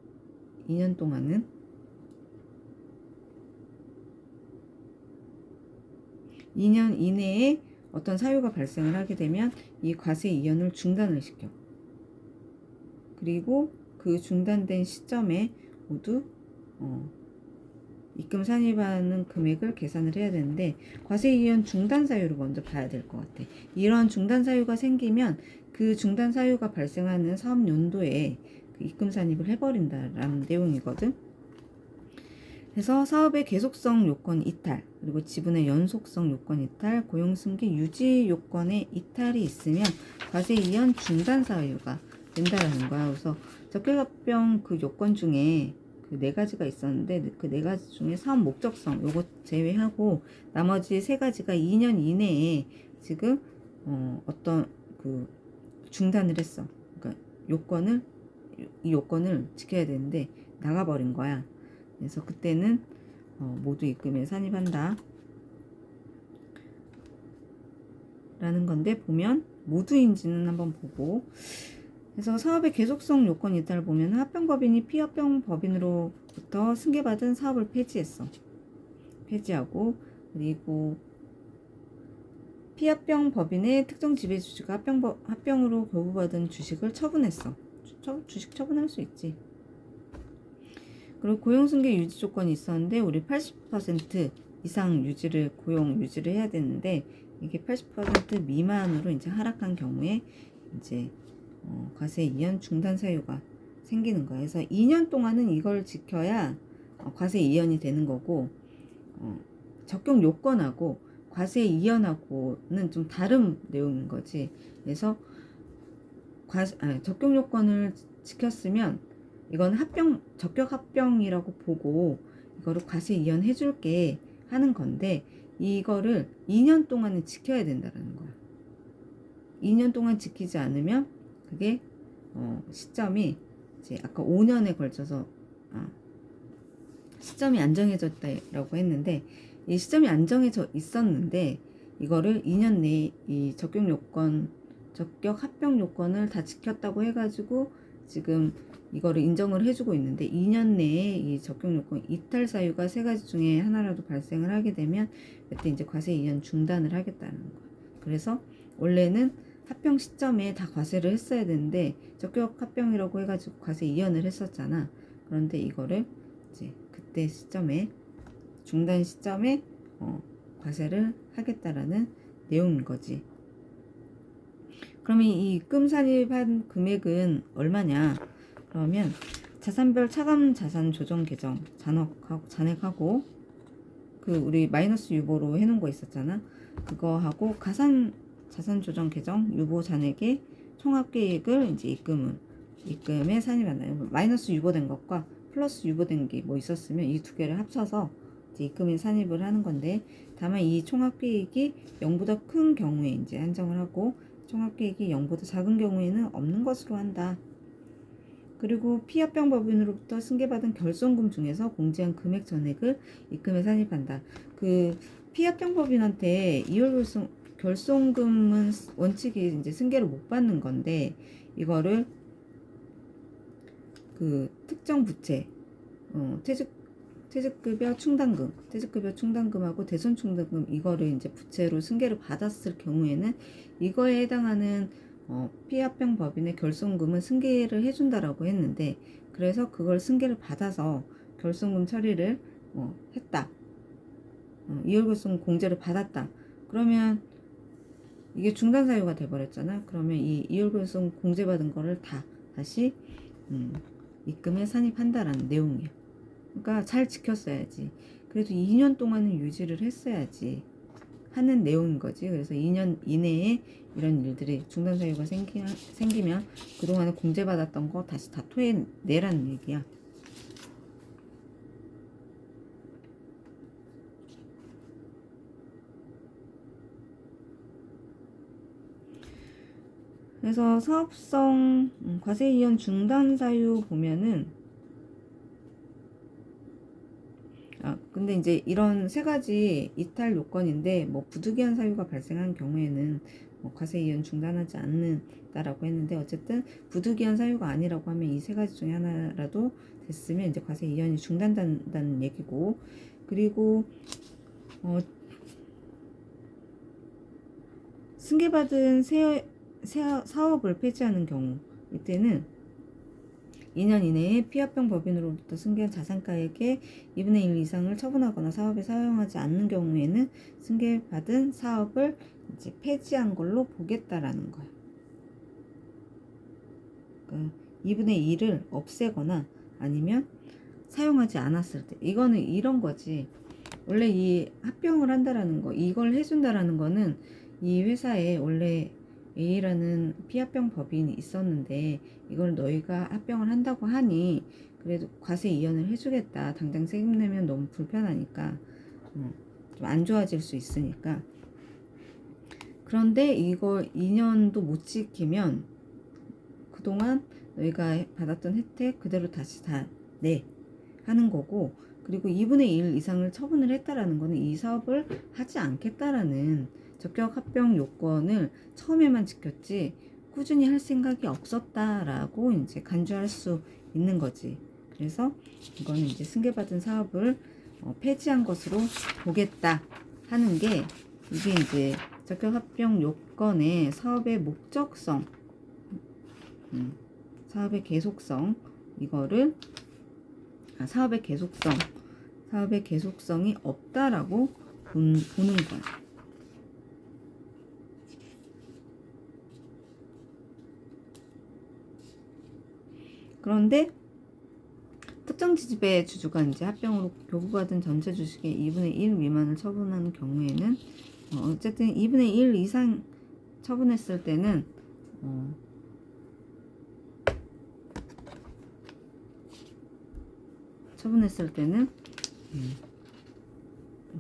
2년 이내에 어떤 사유가 발생을 하게 되면 이 과세 이연을 중단을 시켜. 그리고 그 중단된 시점에 모두 입금 산입하는 금액을 계산을 해야 되는데, 과세 이연 중단 사유를 먼저 봐야 될 것 같아. 이런 중단 사유가 생기면 그 중단 사유가 발생하는 사업 연도에 그 입금 산입을 해버린다라는 내용이거든. 그래서 사업의 계속성 요건 이탈, 그리고 지분의 연속성 요건 이탈, 고용승계 유지 요건의 이탈이 있으면 과세 이연 중단 사유가 된다라는 거야. 그래서 적격합병 그 요건 중에 그 4가지가 있었는데, 그 4가지 중에 사업 목적성 요거 제외하고 나머지 3가지가 2년 이내에 지금 어떤 그 중단을 했어. 그러니까 이 요건을 지켜야 되는데 나가버린 거야. 그래서 그때는 모두 입금에 산입한다 라는 건데, 보면 모두인지는 한번 보고. 그래서 사업의 계속성 요건 이탈을 보면 합병법인이 피합병법인으로부터 승계받은 사업을 폐지하고, 그리고 피합병법인의 특정 지배주주가 합병으로 교부받은 주식을 처분했어. 주식 처분할 수 있지. 그리고 고용승계 유지 조건이 있었는데, 우리 80% 이상 고용 유지를 해야 되는데, 이게 80% 미만으로 이제 하락한 경우에 이제 과세 이연 중단 사유가 생기는 거예요. 그래서 2년 동안은 이걸 지켜야 과세 이연이 되는 거고, 적용 요건하고 과세 이연하고는 좀 다른 내용인 거지. 그래서 적용 요건을 지켰으면 이건 적격 합병이라고 보고 이거를 과세 이연 해줄게 하는 건데, 이거를 2년 동안은 지켜야 된다는 거야. 2년 동안 지키지 않으면 그게 시점이 이제 아까 5년에 걸쳐서 시점이 안 정해졌다라고 했는데, 이 시점이 안 정해져 있었는데 이거를 2년 내에 이 적격 합병 요건을 다 지켰다고 해가지고 지금 이거를 인정을 해주고 있는데, 2년 내에 이 적격 요건 이탈 사유가 3가지 중에 하나라도 발생을 하게 되면 그때 이제 과세 이연 중단을 하겠다는 거야. 그래서 원래는 합병 시점에 다 과세를 했어야 되는데 적격 합병이라고 해가지고 과세 이연을 했었잖아. 그런데 이거를 이제 그때 시점에 중단 시점에 과세를 하겠다라는 내용인 거지. 그러면 이 입금 산입한 금액은 얼마냐? 그러면 자산별 차감 자산 조정 계정 잔액하고 그 우리 마이너스 유보로 해놓은 거 있었잖아. 그거 하고 가산 자산 조정 계정 유보 잔액의 총합계획을 이제 입금에 산입한다. 마이너스 유보된 것과 플러스 유보된 게 뭐 있었으면 이 2개를 합쳐서 이제 입금에 산입을 하는 건데, 다만 이 총합계획이 0보다 큰 경우에 이제 한정을 하고, 총합계획이 0보다 작은 경우에는 없는 것으로 한다. 그리고 피합병법인으로부터 승계받은 결손금 중에서 공제한 금액 전액을 입금에 산입한다. 그 피합병법인한테 결손금은 원칙이 이제 승계를 못 받는 건데, 이거를 그 특정 부채, 퇴직급여 충당금하고 대손 충당금, 이거를 이제 부채로 승계를 받았을 경우에는 이거에 해당하는 피합병 법인의 결손금은 승계를 해준다라고 했는데, 그래서 그걸 승계를 받아서 결손금 처리를 했다. 이율결손 공제를 받았다. 그러면 이게 중단 사유가 돼버렸잖아. 그러면 이 이율결손 공제받은 거를 다시 입금에 산입한다라는 내용이야. 그러니까 잘 지켰어야지. 그래도 2년 동안은 유지를 했어야지 하는 내용인 거지. 그래서 2년 이내에 이런 일들이 중단 사유가 생기면 그동안에 공제받았던 거 다시 다 토해내라는 얘기야. 그래서 사업성 과세 이연 중단 사유 보면은 근데 이제 이런 세 가지 이탈 요건인데 뭐 부득이한 사유가 발생한 경우에는 뭐 과세 이연 중단하지 않는다라고 했는데 어쨌든 부득이한 사유가 아니라고 하면 이 세 가지 중에 하나라도 됐으면 이제 과세 이연이 중단된다는 얘기고 그리고 승계받은 사업을 폐지하는 경우 이때는 2년 이내에 피합병 법인으로부터 승계한 자산가액의 2분의 1 이상을 처분하거나 사업에 사용하지 않는 경우에는 승계받은 사업을 이제 폐지한 걸로 보겠다라는 거예요. 그러니까 2분의 1을 없애거나 아니면 사용하지 않았을 때 이거는 이런 거지. 원래 이 합병을 한다라는 거, 이걸 해준다라는 거는 이 회사에 원래 A라는 피합병 법인이 있었는데 이걸 너희가 합병을 한다고 하니 그래도 과세 이연을 해주겠다. 당장 세금 내면 너무 불편하니까 좀 안 좋아질 수 있으니까. 그런데 이걸 2년도 못 지키면 그동안 너희가 받았던 혜택 그대로 다시 다 내 하는 거고 그리고 2분의 1 이상을 처분을 했다라는 거는 이 사업을 하지 않겠다라는 적격 합병 요건을 처음에만 지켰지 꾸준히 할 생각이 없었다라고 이제 간주할 수 있는 거지. 그래서 이거는 이제 승계받은 사업을 폐지한 것으로 보겠다 하는 게 이게 이제 적격 합병 요건의 사업의 목적성, 사업의 계속성 이거를 사업의 계속성이 없다라고 보는 거야. 그런데 특정 지집의 주주가 이제 합병으로 교부받은 전체 주식의 2분의 1 미만을 처분하는 경우에는 어쨌든 2분의 1 이상 처분했을 때는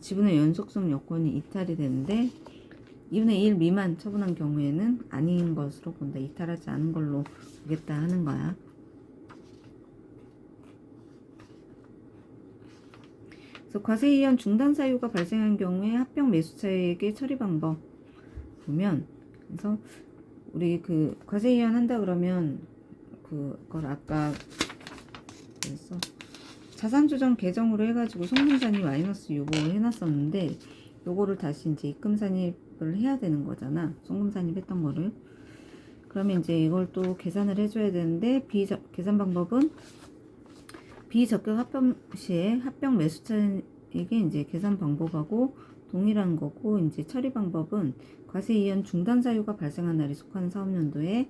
지분의 연속성 요건이 이탈이 되는데 2분의 1 미만 처분한 경우에는 아닌 것으로 본다. 이탈하지 않은 걸로 보겠다 하는 거야. 그래서 과세 이연 중단 사유가 발생한 경우에 합병 매수차액의 처리 방법 보면 그래서 우리 그 과세 이연 한다 그러면 그걸 아까 그래서 자산조정 계정으로 해가지고 송금산입 마이너스 요거 해놨었는데 요거를 다시 이제 입금산입을 해야 되는 거잖아. 송금산입 했던 거를. 그러면 이제 이걸 또 계산을 해줘야 되는데 계산 방법은 비적격 합병 시에 합병 매수차익의 이제 계산 방법하고 동일한 거고 이제 처리 방법은 과세 이연 중단 사유가 발생한 날이 속하는 사업연도에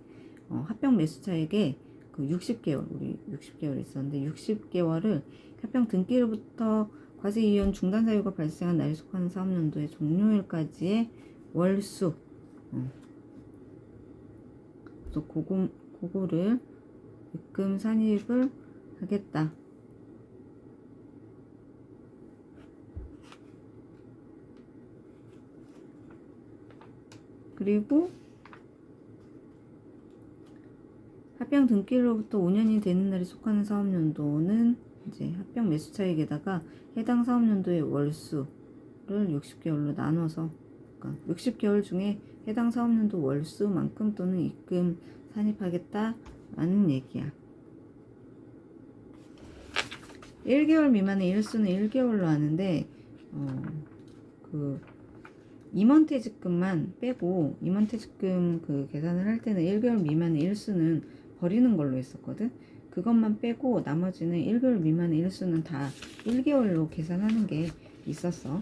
합병 매수차익의 그 60개월 우리 60개월 있었는데 60개월을 합병 등기로부터 과세 이연 중단 사유가 발생한 날이 속하는 사업연도의 종료일까지의 월수 그래서 그거를 입금 산입을 하겠다. 그리고 합병 등기로부터 5년이 되는 날이 속하는 사업연도는 이제 합병 매수차익에다가 해당 사업연도의 월수를 60개월로 나눠서 그러니까 60개월 중에 해당 사업연도 월수만큼 또는 입금 산입하겠다라는 얘기야. 1개월 미만의 일수는 1개월로 하는데 그 임원퇴직금만 빼고 임원퇴직금 그 계산을 할 때는 1개월 미만의 일수는 버리는 걸로 했었거든. 그것만 빼고 나머지는 1개월 미만의 일수는 다 1개월로 계산하는 게 있었어.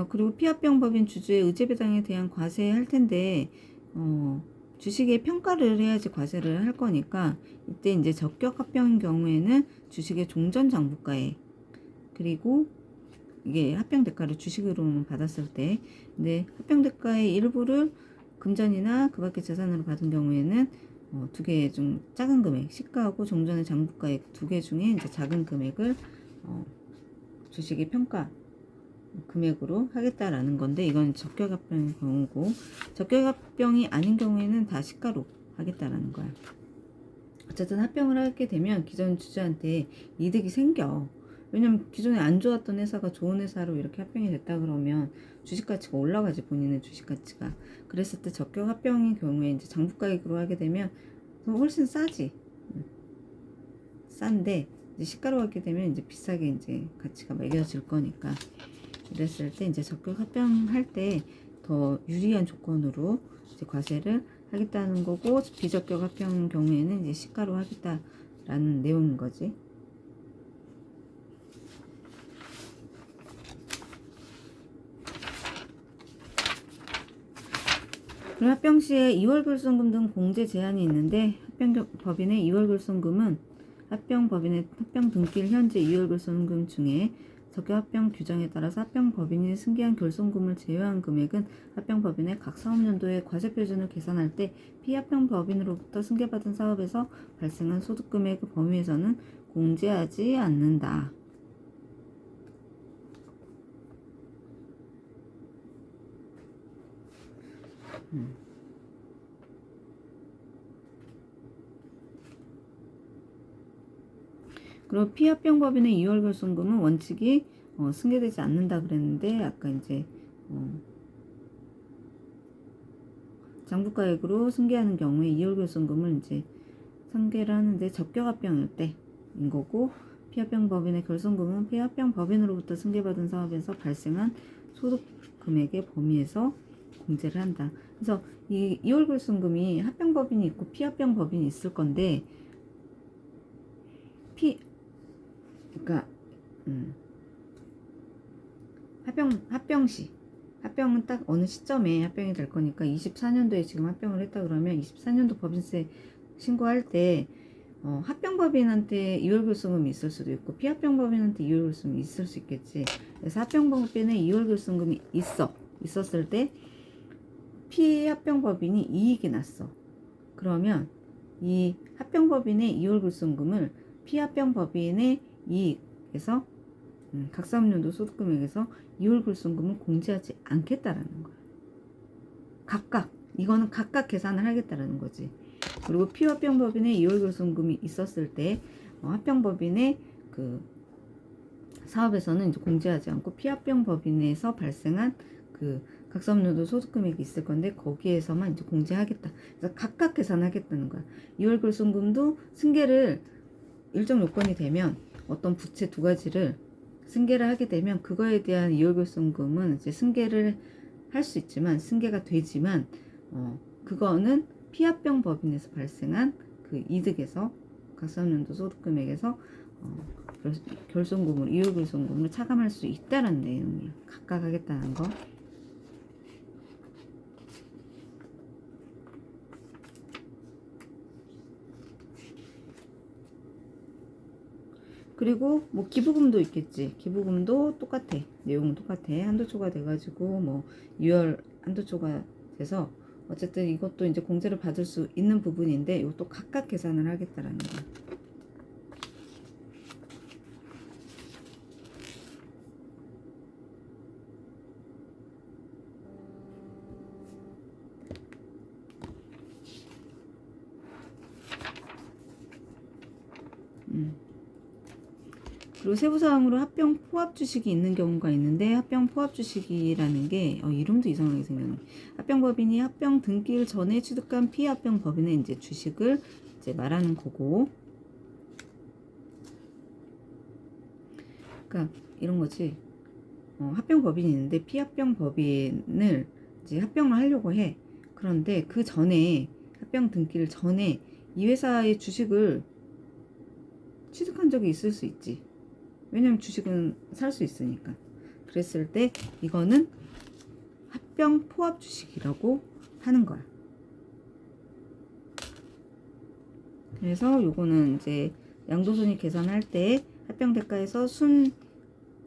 그리고 피합병법인 주주의 의제배당에 대한 과세 할 텐데 주식의 평가를 해야지 과세를 할 거니까 이때 이제 적격 합병인 경우에는 주식의 종전 장부가액 그리고 이게 합병 대가를 주식으로 받았을 때 근데 합병 대가의 일부를 금전이나 그 밖의 재산으로 받은 경우에는 두 개 중 작은 금액, 시가하고 종전의 장부가액 두 개 중에 이제 작은 금액을 주식의 평가 금액으로 하겠다라는 건데, 이건 적격합병의 경우고, 적격합병이 아닌 경우에는 다 시가로 하겠다라는 거야. 어쨌든 합병을 하게 되면 기존 주주한테 이득이 생겨. 왜냐면 기존에 안 좋았던 회사가 좋은 회사로 이렇게 합병이 됐다 그러면 주식 가치가 올라가지, 본인의 주식 가치가. 그랬을 때 적격 합병의 경우에 이제 장부가액으로 하게 되면 훨씬 싸지. 싼데 이제 시가로 하게 되면 이제 비싸게 이제 가치가 매겨질 거니까. 이랬을 때 이제 적격 합병할 때 더 유리한 조건으로 이제 과세를 하겠다는 거고, 비적격 합병 경우에는 이제 시가로 하겠다라는 내용인 거지. 그리고 합병 시에 2월 결손금 등 공제 제한이 있는데, 합병법인의 2월 결손금은 합병법인의 합병 등기일 현재 2월 결손금 중에 적격합병 규정에 따라서 합병법인이 승계한 결손금을 제외한 금액은 합병법인의 각 사업연도의 과세표준을 계산할 때 피합병법인으로부터 승계받은 사업에서 발생한 소득금액의 범위에서는 공제하지 않는다. 그리고 피합병법인의 2월 결손금은 원칙이 승계되지 않는다 그랬는데, 아까 이제 장부가액으로 승계하는 경우에 2월 결손금을 이제 승계를 하는데 적격합병일 때인 거고, 피합병법인의 결손금은 피합병법인으로부터 승계받은 사업에서 발생한 소득 금액의 범위에서 공제를 한다. 그래서 이 2월 결손금이 합병법인이 있고 피합병법인이 있을 건데, 그러니까 합병은 딱 어느 시점에 합병이 될 거니까 24년도에 지금 합병을 했다 그러면 24년도 법인세 신고할 때 합병법인한테 2월 결손금이 있을 수도 있고 피합병법인한테 2월 결손금이 있을 수 있겠지. 그래서 합병법인에 2월 결손금이 있었을 때 피합병법인이 이익이 났어. 그러면 이 합병법인의 2월 결손금을 피합병법인의 이익에서 각 사업연도 소득금액에서 2월 결손금을 공제하지 않겠다라는 거야. 이거는 각각 계산을 하겠다라는 거지. 그리고 피합병법인의 2월 결손금이 있었을 때 합병법인의 그 사업에서는 이제 공제하지 않고 피합병법인에서 발생한 그 각 사업연도 소득금액이 있을 건데 거기에서만 이제 공제하겠다. 그래서 각각 계산하겠다는 거야. 2월 결손금도 승계를 일정 요건이 되면 어떤 부채 두 가지를 승계를 하게 되면 그거에 대한 2월 결손금은 이제 승계를 할 수 있지만, 승계가 되지만 그거는 피합병 법인에서 발생한 그 이득에서 각 사업연도 소득금액에서 결손금으로 2월 결손금으로 차감할 수 있다는 내용이에요. 각각 하겠다는 거. 그리고 뭐 기부금도 있겠지. 기부금도 똑같아. 내용은 똑같아. 한도초가 돼가지고 뭐 2월 한도초가 돼서 어쨌든 이것도 이제 공제를 받을 수 있는 부분인데 이것도 각각 계산을 하겠다라는 거야. 그리고 세부사항으로 합병 포합 주식이 있는 경우가 있는데, 합병 포합 주식이라는 게 이름도 이상하게 생겼네. 합병법인이 합병 등기일 전에 취득한 피합병 법인의 이제 주식을 이제 말하는 거고, 그러니까 이런 거지. 합병 법인이 있는데 피합병 법인을 이제 합병을 하려고 해. 그런데 그 전에 합병 등기일 전에 이 회사의 주식을 취득한 적이 있을 수 있지. 왜냐면 주식은 살 수 있으니까. 그랬을 때 이거는 합병 포합 주식이라고 하는 거야. 그래서 요거는 이제 양도손익 계산할 때 합병 대가에서 순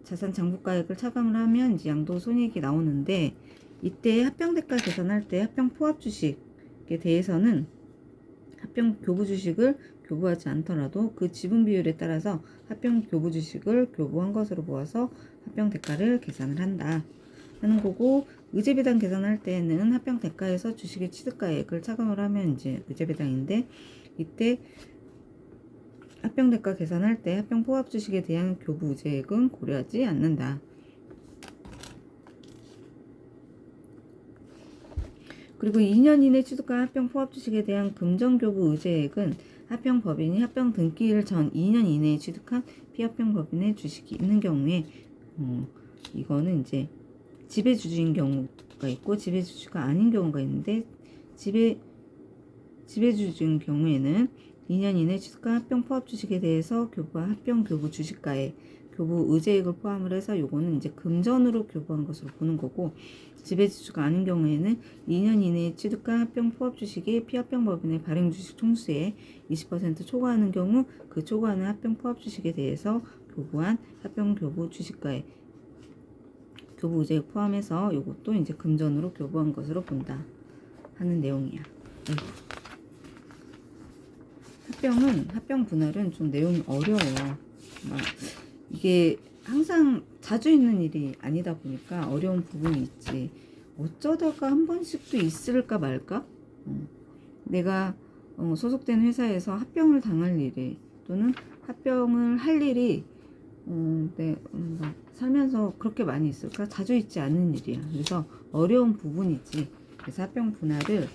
자산 장부가액을 차감을 하면 이제 양도손익이 나오는데, 이때 합병 대가 계산할 때 합병 포합 주식에 대해서는 합병 교부 주식을 교부하지 않더라도 그 지분 비율에 따라서 합병 교부 주식을 교부한 것으로 보아서 합병 대가를 계산을 한다 하는 거고, 의제배당 계산할 때는 합병 대가에서 주식의 취득가액을 차감을 하면 이제 의제배당인데, 이때 합병 대가 계산할 때 합병 포함 주식에 대한 교부 의제액은 고려하지 않는다. 그리고 2년 이내 취득한 합병 포함 주식에 대한 금전 교부 의제액은 합병 법인이 합병 등기일 전 2년 이내에 취득한 피합병 법인의 주식이 있는 경우에, 이거는 이제 지배주주인 경우가 있고 지배주주가 아닌 경우가 있는데, 지배주주인 경우에는 2년 이내 취득한 합병 포함 주식에 대해서 교부와 합병 교부 주식가에 교부 의제액을 포함을 해서 요거는 이제 금전으로 교부한 것으로 보는 거고, 지배주주가 아닌 경우에는 2년 이내에 취득한 합병 포함 주식이 피합병 법인의 발행 주식 총수의 20% 초과하는 경우 그 초과하는 합병 포함 주식에 대해서 교부한 합병 교부 주식가에 교부 의제액 포함해서 요것도 이제 금전으로 교부한 것으로 본다 하는 내용이야. 합병 분할은 좀 내용이 어려워요. 이게 항상 자주 있는 일이 아니다 보니까 어려운 부분이 있지. 어쩌다가 한 번씩도 있을까 말까? 내가 소속된 회사에서 합병을 당할 일이, 또는 합병을 할 일이 살면서 그렇게 많이 있을까? 자주 있지 않는 일이야. 그래서 어려운 부분이지. 그래서 합병 분할을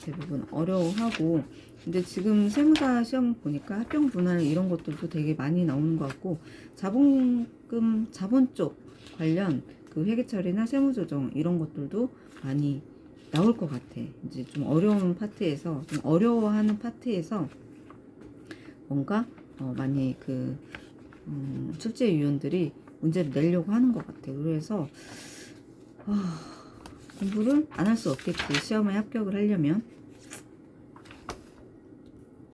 대부분 어려워하고, 근데 지금 세무사 시험 보니까 합병 분할 이런 것들도 되게 많이 나오는 것 같고, 자본금, 자본 쪽 관련 그 회계처리나 세무조정 이런 것들도 많이 나올 것 같아. 이제 좀 어려운 파트에서, 좀 어려워하는 파트에서 뭔가 많이 그 출제위원들이 문제를 내려고 하는 것 같아요. 그래서 공부를 안 할 수 없겠지, 시험에 합격을 하려면.